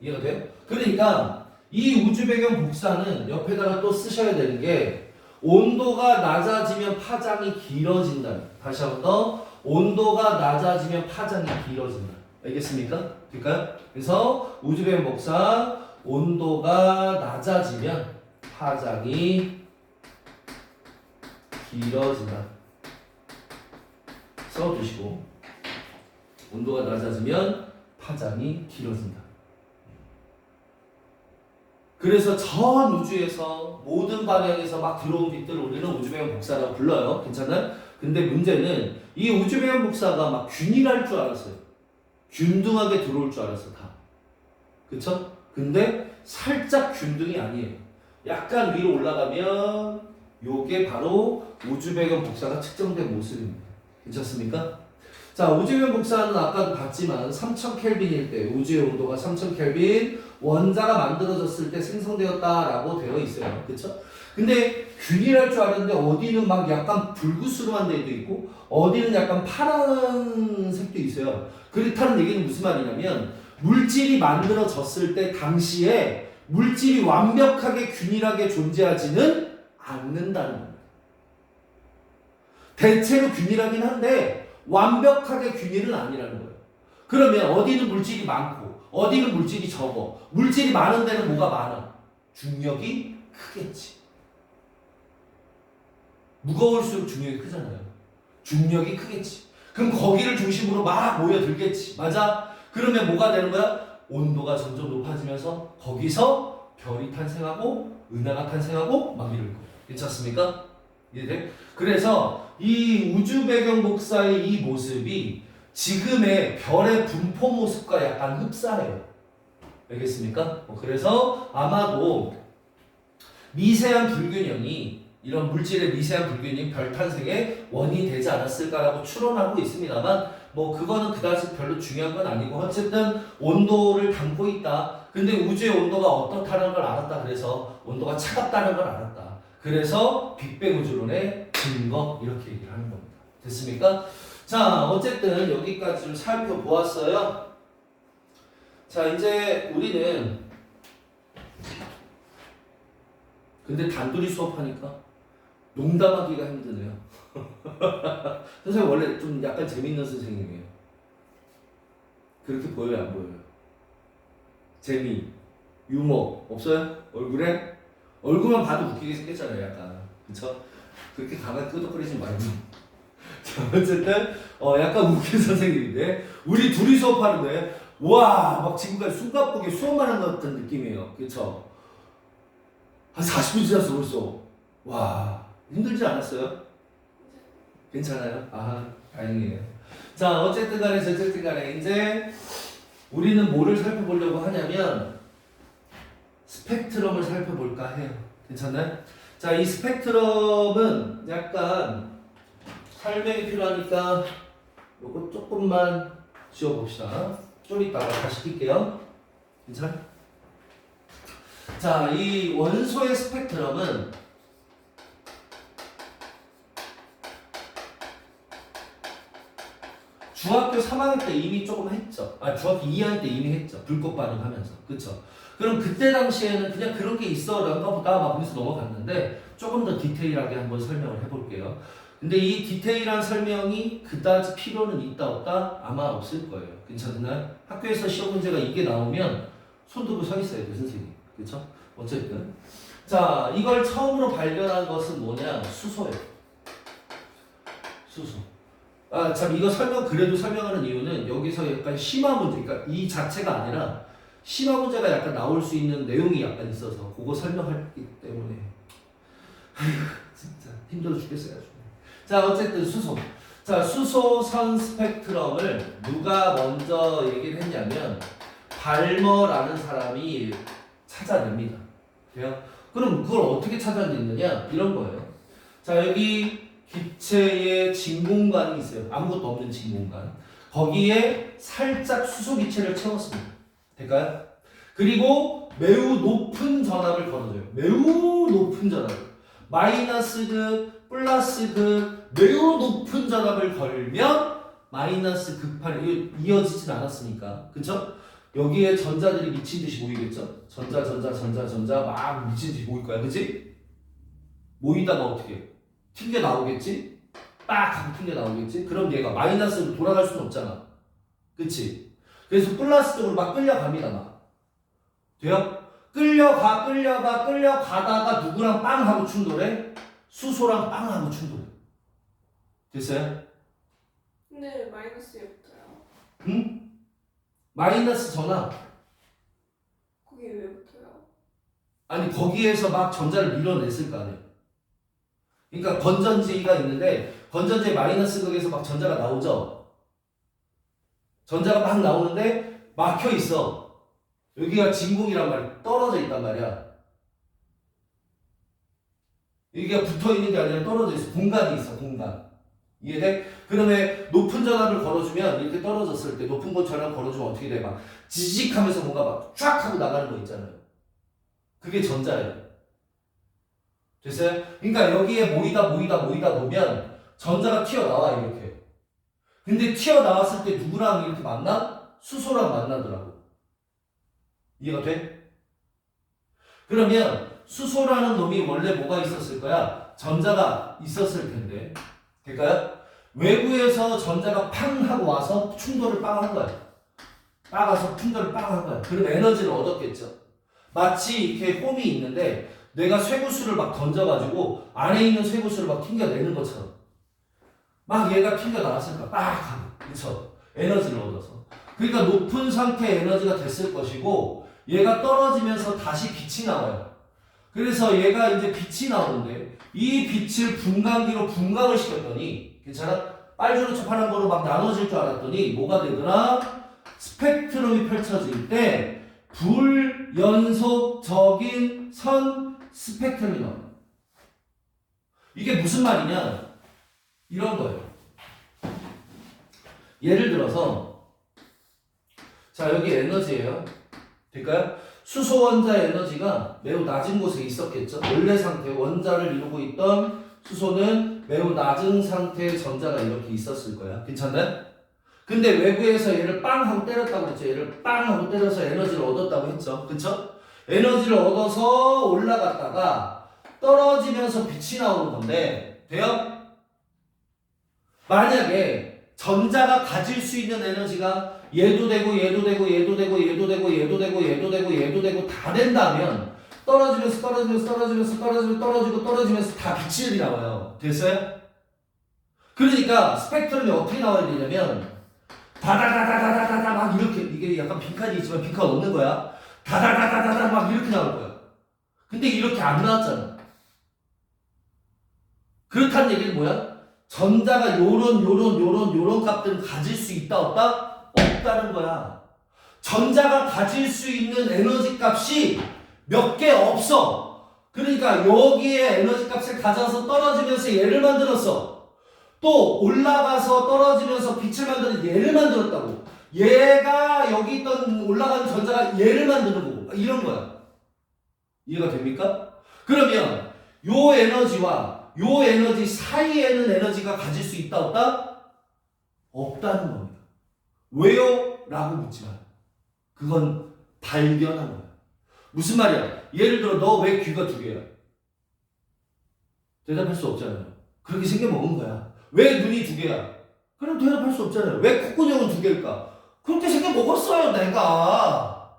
이해가 돼요? 그러니까 이 우주 배경 복사는 옆에다가 또 쓰셔야 되는 게 온도가 낮아지면 파장이 길어진다. 다시 한 번 더. 온도가 낮아지면 파장이 길어진다. 알겠습니까? 될까요? 그래서 우주 배경 복사 온도가 낮아지면 파장이 길어진다. 써두시고 온도가 낮아지면 파장이 길어진다. 그래서 전 우주에서 모든 방향에서 막 들어온 빛들을 우리는 우주 배경 복사라고 불러요. 괜찮나요? 근데 문제는 이 우주배열 복사가 막 균일할 줄 알았어요. 균등하게 들어올 줄 알았어 다. 그쵸? 근데 살짝 균등이 아니에요. 약간 위로 올라가면 요게 바로 우주배경 복사가 측정된 모습입니다. 괜찮습니까? 자, 우주배경 복사는 아까도 봤지만 3000켈빈일 때 우주의 온도가 3000켈빈 원자가 만들어졌을 때 생성되었다라고 되어 있어요. 그쵸? 근데 균일할 줄 알았는데 어디는 막 약간 불구스름한 데도 있고 어디는 약간 파란색도 있어요. 그렇다는 얘기는 무슨 말이냐면 물질이 만들어졌을 때 당시에 물질이 완벽하게 균일하게 존재하지는 않는다는 겁니다. 대체로 균일하긴 한데 완벽하게 균일은 아니라는 거예요. 그러면 어디는 물질이 많고 어디는 물질이 적어. 물질이 많은 데는 뭐가 많아? 중력이 크겠지. 무거울수록 중력이 크잖아요. 중력이 크겠지. 그럼 거기를 중심으로 막 모여들겠지. 맞아? 그러면 뭐가 되는 거야? 온도가 점점 높아지면서 거기서 별이 탄생하고 은하가 탄생하고 막 이럴 거예요. 괜찮습니까? 이해돼? 그래서 이 우주 배경 복사의 이 모습이 지금의 별의 분포 모습과 약간 흡사해요. 알겠습니까? 그래서 아마도 미세한 불균형이 이런 물질의 미세한 불균형이 별 탄생의 원인이 되지 않았을까라고 추론하고 있습니다만 뭐 그거는 그다지 별로 중요한 건 아니고 어쨌든 온도를 담고 있다. 근데 우주의 온도가 어떻다는 걸 알았다. 그래서 온도가 차갑다는 걸 알았다. 그래서 빅뱅 우주론의 증거 이렇게 얘기를 하는 겁니다. 됐습니까? 자, 어쨌든 여기까지 좀 살펴보았어요. 자, 이제 우리는 근데 단둘이 수업하니까 농담하기가 힘드네요. 선생님 원래 좀 약간 재밌는 선생님이에요. 그렇게 보여요, 안 보여요? 재미, 유머 없어요? 얼굴에? 얼굴만 봐도 웃기게 생겼잖아요, 약간. 그쵸? 그렇게 강하게 끄덕거리지 말고. 자, 어쨌든 약간 웃긴 선생님인데 우리 둘이 수업하는데 와, 막 지금까지 숨가쁘게 수업만 한 것 같은 느낌이에요. 그쵸? 한 40분 지났어 벌써. 와, 힘들지 않았어요? 괜찮아요? 아, 다행이에요. 자, 어쨌든 간에 저쨌든 간에 이제 우리는 뭐를 살펴보려고 하냐면 스펙트럼을 살펴볼까 해요. 괜찮나요? 자, 이 스펙트럼은 약간 설명이 필요하니까 요거 조금만 지워봅시다. 좀 이따가 다시 낄게요. 괜찮아요? 자, 이 원소의 스펙트럼은 중학교 3학년 때 이미 조금 했죠. 아, 중학교 2학년 때 이미 했죠. 불꽃 반응하면서. 그쵸? 그럼 그때 당시에는 그냥 그런 게 있어라는가 보다 막 보면서 넘어갔는데 조금 더 디테일하게 한번 설명을 해볼게요. 근데 이 디테일한 설명이 그다지 필요는 있다 없다? 아마 없을 거예요. 괜찮나요? 학교에서 시험 문제가 이게 나오면 손 들고 서 있어야 돼, 선생님. 그쵸? 어쨌든. 자, 이걸 처음으로 발견한 것은 뭐냐? 수소예요. 수소. 아, 참, 이거 그래도 설명하는 이유는 여기서 약간 심화 문제, 그러니까 이 자체가 아니라 심화 문제가 약간 나올 수 있는 내용이 약간 있어서 그거 설명하기 때문에. 아휴, 진짜 힘들어 죽겠어요. 자, 어쨌든 수소. 자, 수소선 스펙트럼을 누가 먼저 얘기를 했냐면 발머라는 사람이 찾아냅니다. 돼요? 그럼 그걸 어떻게 찾아냈느냐? 이런 거예요. 자, 여기 기체의 진공관이 있어요. 아무것도 없는 진공관. 거기에 살짝 수소 기체를 채웠습니다. 될까요? 그리고 매우 높은 전압을 걸어줘요. 매우 높은 전압을. 마이너스극, 플러스극, 매우 높은 전압을 걸면 마이너스 극판이 이어지진 않았으니까. 그쵸? 여기에 전자들이 미친 듯이 모이겠죠? 전자 막 미친 듯이 모일 거야. 그치? 모이다가 어떻게 해? 튕겨 나오겠지? 빡 하고 튕겨 나오겠지? 그럼 얘가 마이너스로 돌아갈 수는 없잖아. 그치? 그래서 플러스 쪽으로 막 끌려갑니다, 막. 돼요? 끌려가다가 누구랑 빵 하고 충돌해? 수소랑 빵 하고 충돌해. 됐어요? 근데 마이너스에 붙어요. 응? 마이너스 전압. 거기 왜 붙어요? 아니, 거기에서 막 전자를 밀어냈을 거 아니에요. 그러니까 건전지가 있는데 건전지의 마이너스 극에서 막 전자가 나오죠. 전자가 막 나오는데 막혀 있어. 여기가 진공이란 말이야. 떨어져 있단 말이야. 여기가 붙어 있는 게 아니라 떨어져 있어. 공간이 있어. 공간. 이해돼? 그러면 높은 전압을 걸어주면 이렇게 떨어졌을 때 높은 전압을 걸어주면 어떻게 돼? 막 지직하면서 뭔가 막 쫙 하고 나가는 거 있잖아요. 그게 전자예요. 됐어요? 그러니까 여기에 모이다 놓으면 전자가 튀어나와 이렇게. 근데 튀어나왔을 때 누구랑 이렇게 만나? 수소랑 만나더라고. 이해가 돼? 그러면 수소라는 놈이 원래 뭐가 있었을 거야? 전자가 있었을 텐데. 그러니까요? 외부에서 전자가 팡 하고 와서 충돌을 빵 한 거야. 빠가서 충돌을 빵 한 거야. 그럼 에너지를 얻었겠죠. 마치 이렇게 홈이 있는데 내가 쇠구슬을 막 던져가지고 안에 있는 쇠구슬을 막 튕겨내는 것처럼 막 얘가 튕겨 나왔을 거야. 빡 하고. 그쵸? 에너지를 얻어서. 그러니까 높은 상태의 에너지가 됐을 것이고 얘가 떨어지면서 다시 빛이 나와요. 그래서 얘가 이제 빛이 나오는데 이 빛을 분광기로 분광을 시켰더니 괜찮아? 빨주노초 파란거로 막 나눠질 줄 알았더니 뭐가 되더라? 스펙트럼이 펼쳐질 때 불연속적인 선 스펙트럼이 나와요. 이게 무슨 말이냐? 이런 거예요. 예를 들어서 자 여기 에너지예요. 될까요? 수소 원자의 에너지가 매우 낮은 곳에 있었겠죠. 원래 상태 원자를 이루고 있던 수소는 매우 낮은 상태의 전자가 이렇게 있었을 거야. 괜찮나요? 근데 외부에서 얘를 빵 하고 때렸다고 했죠. 얘를 빵 하고 때려서 에너지를 얻었다고 했죠. 그쵸? 에너지를 얻어서 올라갔다가 떨어지면서 빛이 나오는 건데 돼요? 만약에 전자가 가질 수 있는 에너지가 얘도 되고 얘도 되고 얘도 되고 얘도 되고 얘도 되고 얘도 되고 얘도 되고 다 된다면 떨어지면서 떨어지면서 다 빛이 나와요. 됐어요? 그러니까 스펙트럼이 어떻게 나와야 되냐면 다다다다다다다 막 이렇게 이게 약간 빈칸이 있지만 빈칸 없는 거야. 다다다다다다 막 이렇게 나올 거야. 근데 이렇게 안 나왔잖아. 그렇다는 얘기는 뭐야? 전자가 요런 값들은 가질 수 있다 없다? 없다는 거야. 전자가 가질 수 있는 에너지 값이 몇 개 없어. 그러니까 여기에 에너지 값을 가져서 떨어지면서 얘를 만들었어. 또 올라가서 떨어지면서 빛을 만드는 얘를 만들었다고. 얘가 여기 있던 올라가는 전자가 얘를 만드는 거고. 이런 거야. 이해가 됩니까? 그러면 요 에너지와 요 에너지 사이에는 에너지가 가질 수 있다 없다? 없다는 겁니다. 왜요? 라고 묻지 마요. 그건 발견한 거야. 무슨 말이야? 예를 들어 너 왜 귀가 두 개야? 대답할 수 없잖아요. 그렇게 생겨먹은 거야. 왜 눈이 두 개야? 그럼 대답할 수 없잖아요. 왜 콧구멍은 두 개일까? 그렇게 생겨먹었어요 내가.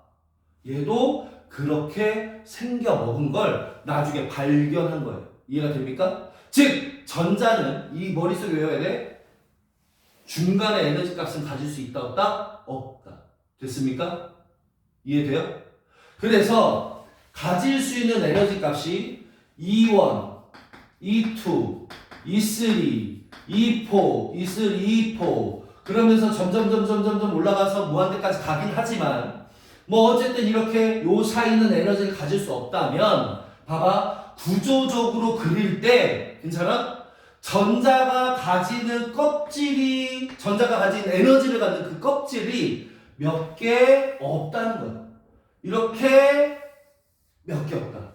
얘도 그렇게 생겨먹은 걸 나중에 발견한 거예요. 이해가 됩니까? 즉 전자는 이 머릿속에 외워야 돼. 중간에 에너지 값은 가질 수 있다 없다? 없다. 됐습니까? 이해돼요? 그래서 가질 수 있는 에너지 값이 E1, E2, E3, E4, E3, E4 그러면서 점점 올라가서 무한대까지 가긴 하지만 뭐 어쨌든 이렇게 요 사이는 에너지를 가질 수 없다면 봐봐 구조적으로 그릴 때 괜찮아? 전자가 가지는 껍질이 전자가 가진 에너지를 갖는 그 껍질이 몇 개 없다는 거야. 이렇게 몇 개 없다.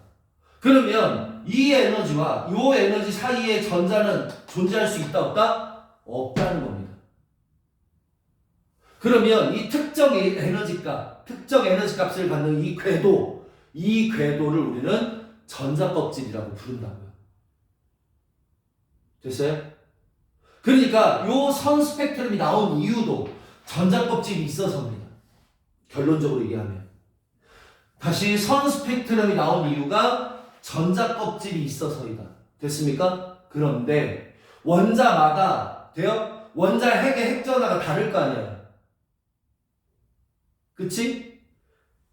그러면 이 에너지와 이 에너지 사이에 전자는 존재할 수 있다 없다? 없다는 겁니다. 그러면 이 특정 에너지 값을 갖는 이 궤도를 우리는 전자 껍질이라고 부른다고요. 됐어요? 그러니까 요 선 스펙트럼이 나온 이유도 전자 껍질이 있어서입니다. 결론적으로 얘기하면. 다시 선 스펙트럼이 나온 이유가 전자 껍질이 있어서이다. 됐습니까? 그런데 원자마다 돼요? 원자 핵의 핵전화가 다를 거 아니야. 그치?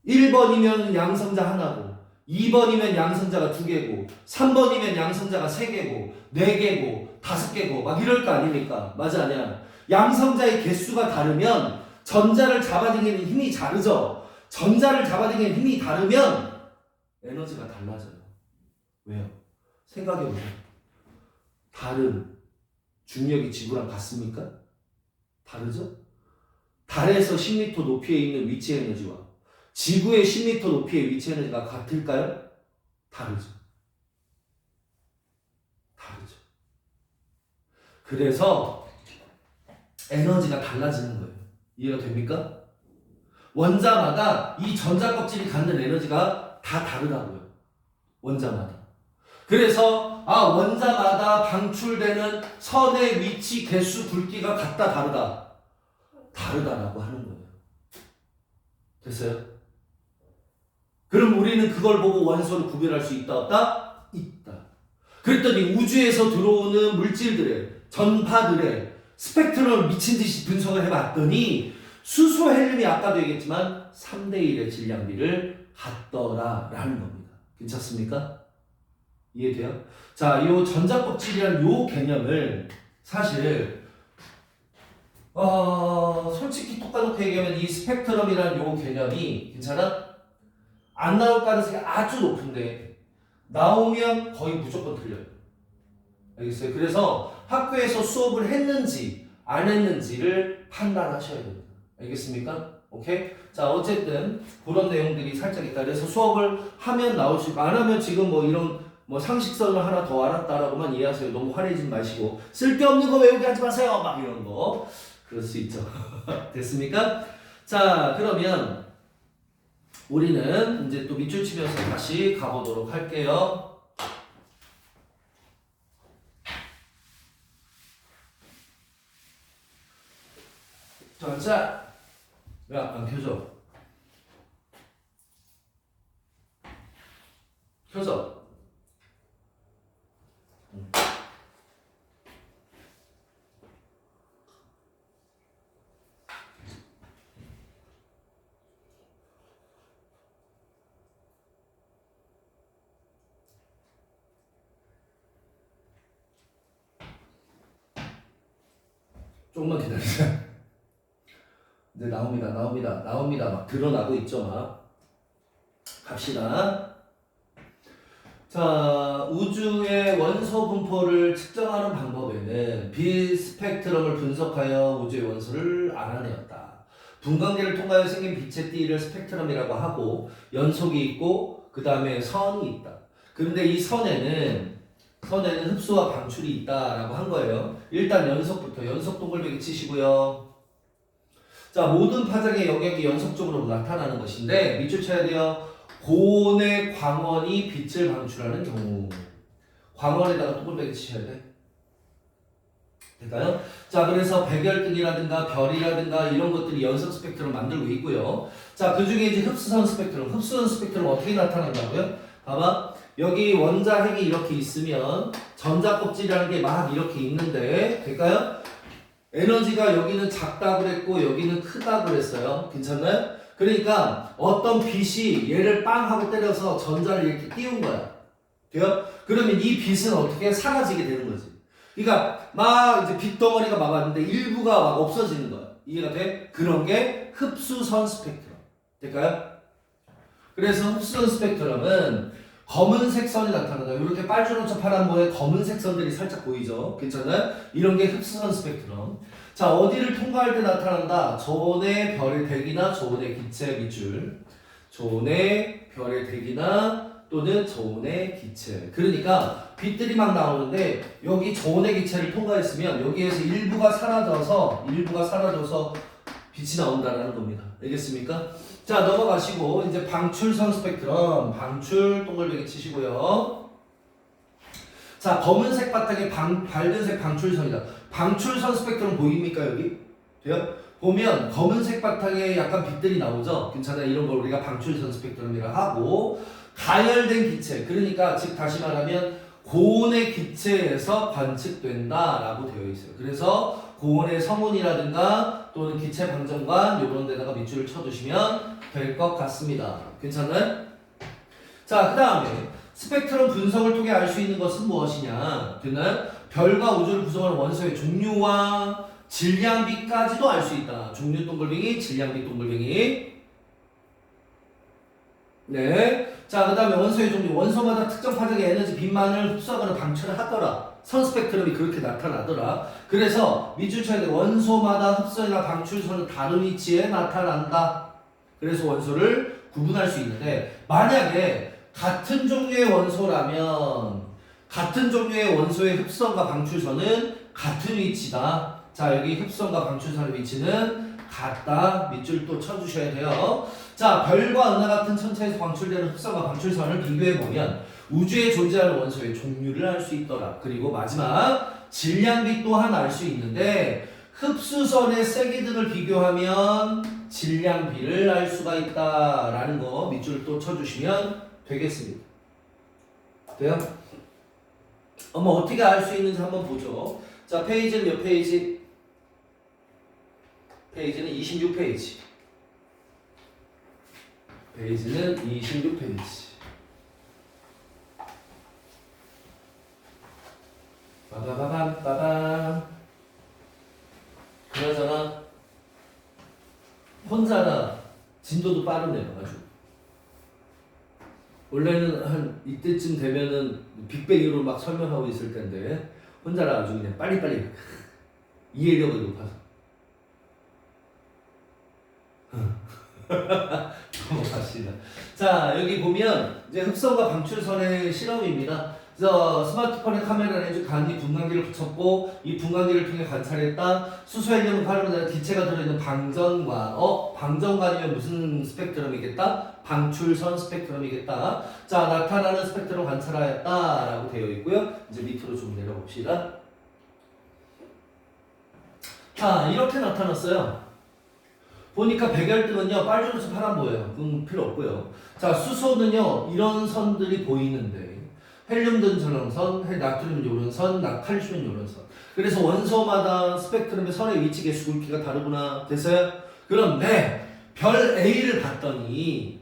1번이면 양성자 하나고 2번이면 양성자가 2개고 3번이면 양성자가 3개고 4개고 5개고 막 이럴 거 아닙니까? 맞아 아니야? 양성자의 개수가 다르면 전자를 잡아당기는 힘이 다르죠. 전자를 잡아당기는 힘이 다르면 에너지가 달라져요. 왜요? 생각해보세요. 달은 중력이 지구랑 같습니까? 다르죠? 달에서 10m 높이에 있는 위치 에너지와 지구의 10m 높이의 위치 에너지가 같을까요? 다르죠. 다르죠. 그래서 에너지가 달라지는 거예요. 이해가 됩니까? 원자마다 이 전자 껍질이 갖는 에너지가 다 다르다고요. 원자마다. 그래서 원자마다 방출되는 선의 위치, 개수, 굵기가 같다, 다르다. 다르다라고 하는 거예요. 됐어요? 그럼 우리는 그걸 보고 원소를 구별할 수 있다, 없다? 있다. 그랬더니 우주에서 들어오는 물질들의, 전파들의 스펙트럼을 미친 듯이 분석을 해봤더니 수소, 헬륨이 아까도 얘기했지만 3대1의 질량비를 갖더라라는 겁니다. 괜찮습니까? 이해돼요? 자, 이 전자껍질이라는 요 개념을 사실 솔직히 톡 까놓고 얘기하면 이 스펙트럼이라는 요 개념이 괜찮아? 안 나올 가능성이 아주 높은데 나오면 거의 무조건 틀려요. 알겠어요? 그래서 학교에서 수업을 했는지 안 했는지를 판단하셔야 됩니다. 알겠습니까? 오케이? 자, 어쨌든 그런 내용들이 살짝 있다. 그래서 수업을 하면 나올 수 있고 안 하면 지금 뭐 이런 상식선을 하나 더 알았다라고만 이해하세요. 너무 화내지 마시고 쓸데없는 거 외우게 하지 마세요. 막 이런 거 그럴 수 있죠. 됐습니까? 자, 그러면 우리는 이제 또 밑줄 치면서 다시 가보도록 할게요. 자, 왜 안 켜져? 켜져. 조금만 기다리세요. 이제 나옵니다. 막 드러나고 있죠, 막. 갑시다. 자, 우주의 원소 분포를 측정하는 방법에는 빛 스펙트럼을 분석하여 우주의 원소를 알아내었다. 분광계를 통하여 생긴 빛의 띠를 스펙트럼이라고 하고 연속이 있고 그 다음에 선이 있다. 그런데 이 선에는 흡수와 방출이 있다라고 한 거예요. 일단 연속 동글배기 치시고요. 자, 모든 파장의 영역이 연속적으로 나타나는 것인데 밑줄 쳐야 돼요. 고온의 광원이 빛을 방출하는 경우. 광원에다가 동글배기 치셔야 돼. 될까요? 자, 그래서 백열등이라든가 별이라든가 이런 것들이 연속 스펙트럼 만들고 있고요. 자, 그 중에 이제 흡수선 스펙트럼 어떻게 나타난다고요? 봐봐. 여기 원자 핵이 이렇게 있으면 전자 껍질이라는 게 막 이렇게 있는데 될까요? 에너지가 여기는 작다고 그랬고 여기는 크다고 그랬어요. 괜찮나요? 그러니까 어떤 빛이 얘를 빵 하고 때려서 전자를 이렇게 띄운 거야. 돼요? 그러면 이 빛은 어떻게 사라지게 되는 거지. 그러니까 막 이제 빛덩어리가 막 왔는데 일부가 막 없어지는 거야. 이해가 돼? 그런 게 흡수선 스펙트럼. 될까요? 그래서 흡수선 스펙트럼은 검은색 선이 나타난다. 이렇게 빨주노초 파란보에 검은색 선들이 살짝 보이죠? 괜찮아요? 이런 게 흡수선 스펙트럼. 자, 어디를 통과할 때 나타난다? 조온의 별의 대기나 조온의 기체 밑줄. 조온의 별의 대기나 또는 조온의 기체. 그러니까 빛들이 막 나오는데 여기 조온의 기체를 통과했으면 여기에서 일부가 사라져서 빛이 나온다는 겁니다. 알겠습니까? 자, 넘어가시고 이제 방출선 스펙트럼, 방출 동글배기 치시고요. 자, 검은색 바탕에 밝은색 방출선이다. 방출선 스펙트럼 보입니까 여기? 돼요? 보면 검은색 바탕에 약간 빛들이 나오죠. 괜찮아요? 이런 걸 우리가 방출선 스펙트럼이라 하고 가열된 기체, 그러니까 즉 다시 말하면 고온의 기체에서 관측된다라고 되어 있어요. 그래서 고온의 성운이라든가 또는 기체 방정관 이런 데다가 밑줄을 쳐두시면 될 것 같습니다. 괜찮나요? 자, 그 다음에 스펙트럼 분석을 통해 알 수 있는 것은 무엇이냐? 됐나요? 별과 우주를 구성하는 원소의 종류와 질량비까지도 알 수 있다. 종류 동글뱅이, 질량비 동글뱅이. 네. 자, 그 다음에 원소의 종류. 원소마다 특정 파장의 에너지 빛만을 흡수하거나 방출을 하더라. 선 스펙트럼이 그렇게 나타나더라. 그래서 밑줄 쳐야 돼. 원소마다 흡수나 방출선은 다른 위치에 나타난다. 그래서 원소를 구분할 수 있는데, 만약에 같은 종류의 원소라면 같은 종류의 원소의 흡선과 방출선은 같은 위치다. 자, 여기 흡선과 방출선의 위치는 같다. 밑줄 또 쳐주셔야 돼요. 자, 별과 은하 같은 천체에서 방출되는 흡선과 방출선을 비교해보면 우주에 존재하는 원소의 종류를 알 수 있더라. 그리고 마지막 질량비 또한 알 수 있는데 흡수선의 세기 등을 비교하면 질량비를 알 수가 있다라는 거 밑줄 또 쳐주시면 되겠습니다. 돼요? 어떻게 알 수 있는지 한번 보죠. 자, 페이지는 몇 페이지? 페이지는 26페이지. 페이지는 26페이지. 빠바바밤 빠밤. 그나저나 혼자나 진도도 빠르네요. 아주. 원래는 한 이때쯤 되면은 빅뱅으로 막 설명하고 있을 텐데 혼자라 아주 그냥 빨리빨리 이해력이 높아서 넘어갑시다. 자, 여기 보면 이제 흡선과 방출선의 실험입니다. 그래서 스마트폰에 카메라를 간이 분광기를 붙였고 이 분광기를 통해 관찰했다. 수소 헬륨을 활용하는 기체가 들어있는 방전관. 방전관이면 무슨 스펙트럼이겠다? 방출선 스펙트럼이겠다. 자, 나타나는 스펙트럼 관찰하였다라고 되어 있고요. 이제 밑으로 좀 내려봅시다. 자, 이렇게 나타났어요. 보니까 백열등은요 빨주노초 파란 보여요. 그건 필요 없고요. 자, 수소는요 이런 선들이 보이는데 헬륨은 저런 선, 나트륨은 요런 선, 칼슘은 요런 선. 그래서 원소마다 스펙트럼의 선의 위치 개수 굵기가 다르구나. 됐어요? 그런데 별 A를 봤더니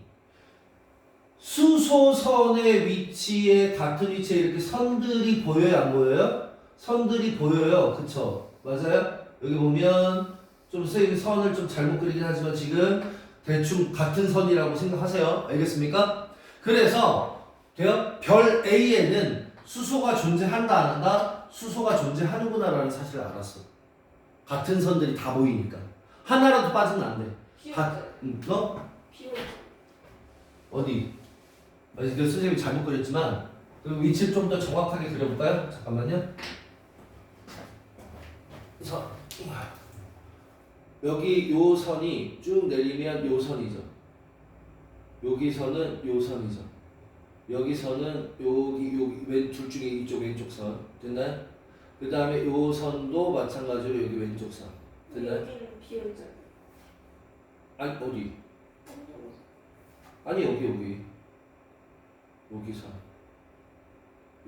수소선의 위치에 같은 위치에 이렇게 선들이 보여요, 안 보여요? 선들이 보여요. 그쵸? 맞아요? 여기 보면 좀 선생님이 선을 좀 잘못 그리긴 하지만 지금 대충 같은 선이라고 생각하세요. 알겠습니까? 그래서 돼요? 별 A에는 수소가 존재한다 안 한다? 수소가 존재하는구나 라는 사실을 알았어. 같은 선들이 다 보이니까. 하나라도 빠지면 안 돼. 다, 너? 어디? 그 선생님이 잘못 그렸지만 그 위치를 좀 더 정확하게 그려볼까요? 잠깐만요. 그래서 여기 요 선이 쭉 내리면 요 선이죠. 여기서는 요 선이죠. 여기서는 여기 둘 중에 이쪽 왼쪽 선 됐나요? 그 다음에 요 선도 마찬가지로 여기 왼쪽 선 됐나요? 여기는 비어있잖아요. 아니 어디? 아니 여기 선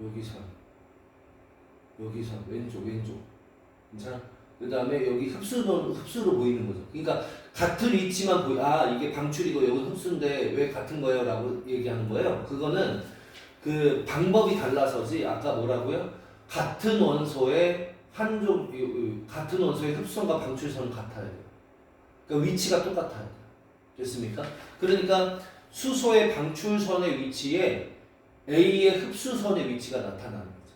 여기 선 왼쪽 괜찮아? 그 다음에 여기 흡수로 보이는 거죠. 그러니까 같은 위치만 이게 방출이고 여기 흡수인데 왜 같은 거예요? 라고 얘기하는 거예요. 그거는 그 방법이 달라서지. 아까 뭐라고요? 같은 원소의 같은 원소의 흡수선과 방출선은 같아야 돼요. 그러니까 위치가 똑같아야 돼요. 됐습니까? 그러니까 수소의 방출선의 위치에 A의 흡수선의 위치가 나타나는 거죠.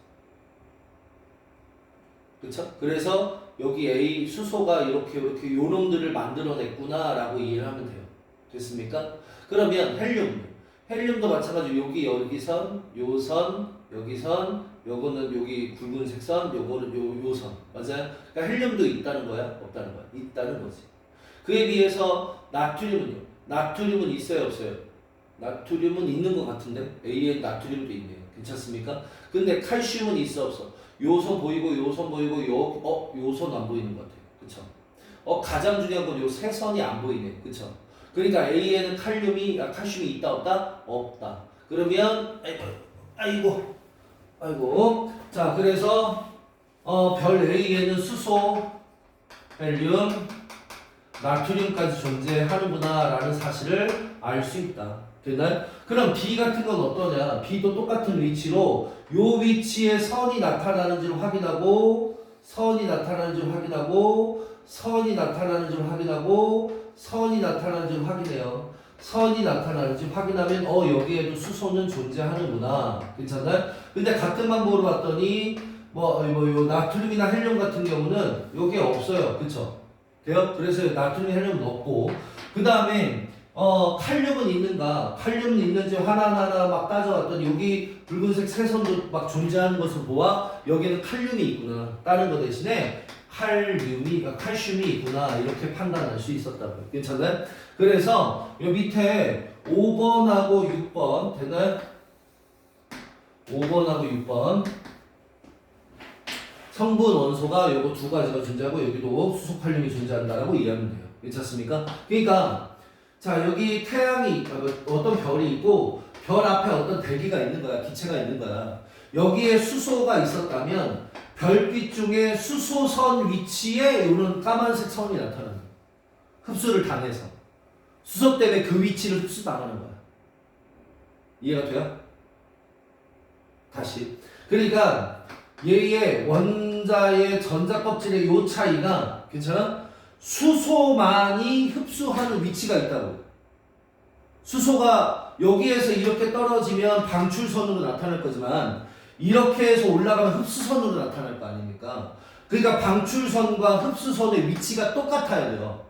그렇죠? 그래서 여기 A 수소가 이렇게 요 놈들을 만들어냈구나라고 이해를 하면 돼요. 됐습니까? 그러면 헬륨도 마찬가지로 여기 선, 요 선, 여기 선, 요거는 여기 붉은색 선, 요거는 요 선. 맞아요? 그러니까 헬륨도 있다는 거야? 없다는 거야? 있다는 거지. 그에 비해서 나트륨은 있어요, 없어요? 나트륨은 있는 것 같은데 A에 나트륨도 있네요. 괜찮습니까? 근데 칼슘은 있어, 없어? 요선 보이고 요선 보이고 요선 안 보이는 것 같아요. 그쵸? 가장 중요한 건 요 세 선이 안 보이네. 그쵸? 그러니까 A에는 칼슘이 있다 없다? 없다. 그러면 아이고. 자, 그래서 별 A에는 수소, 헬륨, 나트륨까지 존재하는구나 라는 사실을 알 수 있다. 됐나요? 그럼 B 같은 건 어떠냐? B도 똑같은 위치로 요 위치에 선이 나타나는지를 확인하고 선이 나타나는지를 확인하고 선이 나타나는지를 확인하고 선이 나타나는지를 확인해요. 선이 나타나는지 확인하면 여기에도 수소는 존재하는구나. 괜찮나요? 근데 같은 방법으로 봤더니 요 나트륨이나 헬륨 같은 경우는 여기에 없어요. 그쵸? 돼요? 그래서 나트륨, 헬륨은 없고 그 다음에 칼륨은 있는가? 칼륨은 있는지 하나하나 막 따져봤더니 여기 붉은색 새선도 막 존재하는 것을 보아 여기는 칼륨이 있구나. 다른 거 대신에 칼슘이 있구나. 이렇게 판단할 수 있었다고요. 괜찮아요? 그래서 요 밑에 5번하고 6번 됐나요? 5번하고 6번 성분 원소가 요거 두 가지가 존재하고 여기도 수소 칼륨이 존재한다라고 이해하면 돼요. 괜찮습니까? 그러니까 자 여기 태양이 어떤 별이 있고 별 앞에 어떤 대기가 있는 거야. 기체가 있는 거야. 여기에 수소가 있었다면 별빛 중에 수소선 위치에 이런 까만색 선이 나타나는 거야. 흡수를 당해서 수소 때문에 그 위치를 흡수당하는 거야. 이해가 돼요? 다시 그러니까 얘의 원자의 전자 껍질의 요 차이가 괜찮아? 수소만이 흡수하는 위치가 있다고. 수소가 여기에서 이렇게 떨어지면 방출선으로 나타날 거지만 이렇게 해서 올라가면 흡수선으로 나타날 거 아닙니까? 그러니까 방출선과 흡수선의 위치가 똑같아야 돼요.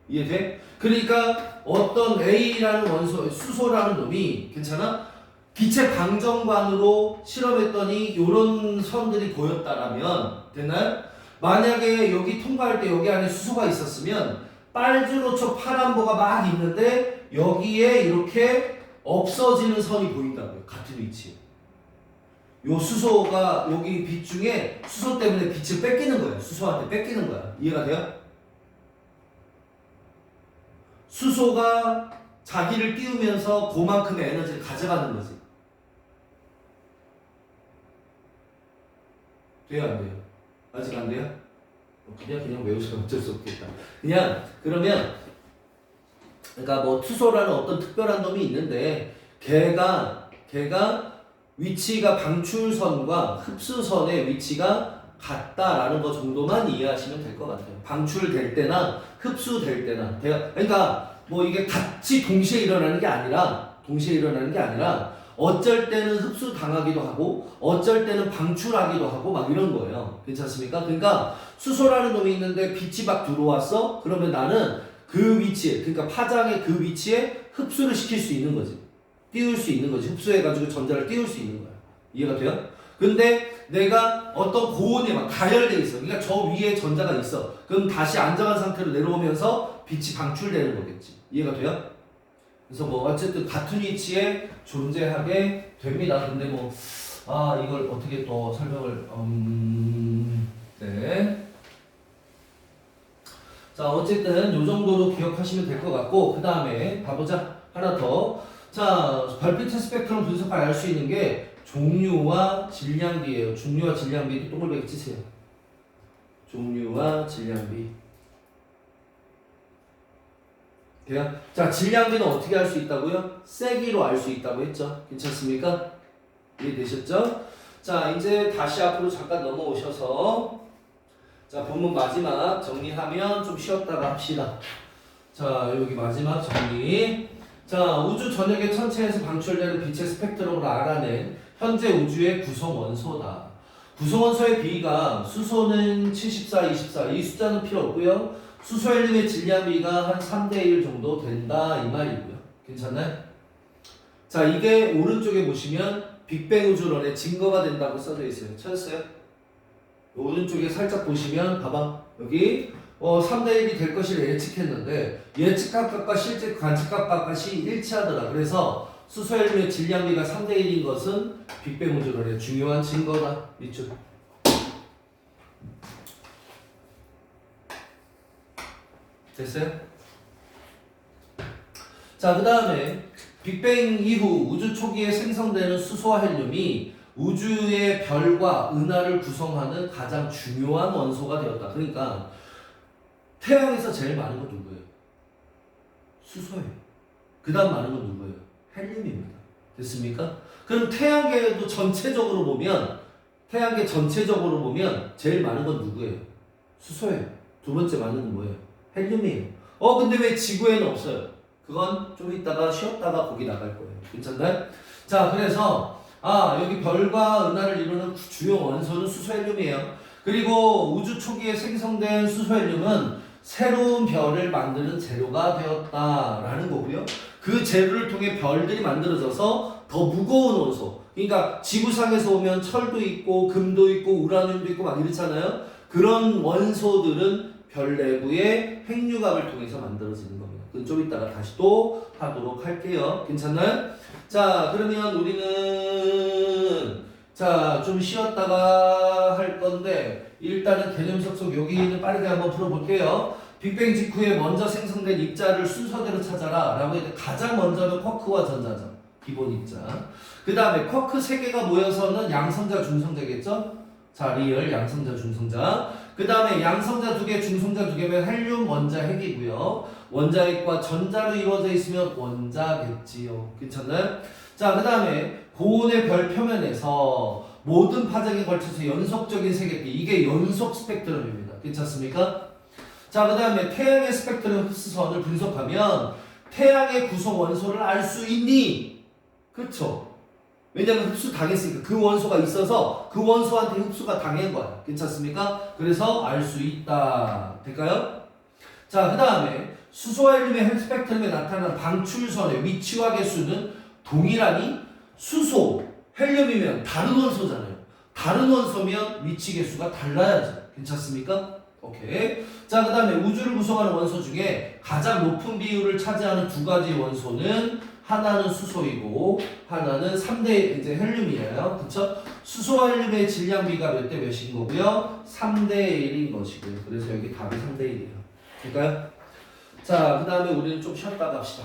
이해돼? 그러니까 어떤 A라는 원소, 수소라는 놈이 괜찮아? 기체 방정관으로 실험했더니 이런 선들이 보였다라면 됐나요? 만약에 여기 통과할 때 여기 안에 수소가 있었으면 빨주노초 파란보가 막 있는데 여기에 이렇게 없어지는 선이 보인다고요. 같은 위치에. 요 수소가 여기 빛 중에 수소 때문에 빛을 뺏기는 거예요. 수소한테 뺏기는 거야. 이해가 돼요? 수소가 자기를 띄우면서 그만큼의 에너지를 가져가는 거지. 돼요, 안 돼요? 아직 안 돼요? 그냥 외우시면 어쩔 수 없겠다. 그냥 그러면 그러니까 뭐 투소라는 어떤 특별한 놈이 있는데 걔가 위치가 방출선과 흡수선의 위치가 같다라는 거 정도만 이해하시면 될 것 같아요. 방출될 때나 흡수될 때나 그러니까 뭐 이게 같이 동시에 일어나는 게 아니라 어쩔 때는 흡수 당하기도 하고 어쩔 때는 방출하기도 하고 막 이런 거예요. 괜찮습니까? 그러니까 수소라는 놈이 있는데 빛이 막 들어왔어? 그러면 나는 그 위치에 그러니까 파장의 그 위치에 흡수를 시킬 수 있는 거지. 띄울 수 있는 거지. 흡수해가지고 전자를 띄울 수 있는 거야. 이해가 돼요? 근데 내가 어떤 고온에 막 가열돼 있어. 그러니까 저 위에 전자가 있어. 그럼 다시 안정한 상태로 내려오면서 빛이 방출되는 거겠지. 이해가 돼요? 그래서 뭐 어쨌든 같은 위치에 존재하게 됩니다. 근데 뭐 이걸 어떻게 또 설명을 네. 자 어쨌든 요 정도로 기억하시면 될 것 같고 그 다음에 봐보자. 하나 더. 자 별빛의 스펙트럼 분석을 알 수 있는 게 종류와 질량비예요. 종류와 질량비도 동글뱅이 치세요. 종류와 질량비. 돼요? 자 질량비는 어떻게 할 수 있다고요? 세기로 알 수 있다고 했죠. 괜찮습니까? 이해되셨죠? 자 이제 다시 앞으로 잠깐 넘어오셔서 자 본문 마지막 정리하면 좀 쉬었다가 합시다. 자 여기 마지막 정리. 자 우주 전역의 천체에서 방출되는 빛의 스펙트럼을 알아낸 현재 우주의 구성 원소다. 구성 원소의 비가 수소는 74, 24 이 숫자는 필요 없고요. 수소 헬륨의 질량비가 한 3대1 정도 된다 이 말이고요. 괜찮나요? 자 이게 오른쪽에 보시면 빅뱅 우주론의 증거가 된다고 써져 있어요. 찾았어요? 오른쪽에 살짝 보시면 봐봐 여기 3대1이 될 것을 예측했는데 예측값과 실제 관측값값이 일치하더라. 그래서 수소 헬륨의 질량비가 3대1인 것은 빅뱅 우주론의 중요한 증거다. 밑줄 됐어요? 자, 그 다음에 빅뱅 이후 우주 초기에 생성되는 수소와 헬륨이 우주의 별과 은하를 구성하는 가장 중요한 원소가 되었다. 그러니까 태양에서 제일 많은 건 누구예요? 수소예요. 그 다음 많은 건 누구예요? 헬륨입니다. 됐습니까? 그럼 태양계도 전체적으로 보면 태양계 전체적으로 보면 제일 많은 건 누구예요? 수소예요. 두 번째 많은 건 뭐예요? 헬륨이에요. 근데 왜 지구에는 없어요? 그건 좀 이따가 쉬었다가 거기 나갈 거예요. 괜찮나요? 자, 그래서 여기 별과 은하를 이루는 주요 원소는 수소 헬륨이에요. 그리고 우주 초기에 생성된 수소 헬륨은 새로운 별을 만드는 재료가 되었다라는 거고요. 그 재료를 통해 별들이 만들어져서 더 무거운 원소. 그러니까 지구상에서 오면 철도 있고 금도 있고 우라늄도 있고 막 이렇잖아요. 그런 원소들은 별 내부의 핵융합을 통해서 만들어지는 겁니다. 그건 좀 이따가 다시 또 하도록 할게요. 괜찮나요? 자, 그러면 우리는 좀 쉬었다가 할 건데 일단은 개념 속속 여기는 빠르게 한번 풀어볼게요. 빅뱅 직후에 먼저 생성된 입자를 순서대로 찾아라 라고 했는데 가장 먼저는 쿼크와 전자죠. 기본 입자. 그 다음에 쿼크 3개가 모여서는 양성자 중성자겠죠? 자, 리얼 양성자 중성자. 그 다음에 양성자 2개 중성자 2개면 헬륨 원자 핵이고요. 원자핵과 전자로 이루어져 있으면 원자겠지요. 괜찮나요? 자, 그 다음에 고온의 별 표면에서 모든 파장에 걸쳐서 연속적인 색액기, 이게 연속 스펙트럼입니다. 괜찮습니까? 자, 그 다음에 태양의 스펙트럼 흡수선을 분석하면 태양의 구성 원소를 알 수 있니? 그쵸? 왜냐면 흡수 당했으니까 그 원소가 있어서 그 원소한테 흡수가 당한 거야. 괜찮습니까? 그래서 알 수 있다. 될까요? 자, 그 다음에 수소와 헬륨의 헬 스펙트럼에 나타나는 방출선의 위치와 개수는 동일하니 수소, 헬륨이면 다른 원소잖아요. 다른 원소면 위치 개수가 달라야죠. 괜찮습니까? 오케이. 자, 그 다음에 우주를 구성하는 원소 중에 가장 높은 비율을 차지하는 두 가지 원소는 하나는 수소이고 하나는 3대 이제 헬륨이에요. 그쵸? 수소와 헬륨의 질량비가 몇 대 몇인 거고요? 3대 1인 것이고요. 그래서 여기 답이 3대 1이에요. 될까요? 자, 그 다음에 우리는 좀 쉬었다 갑시다.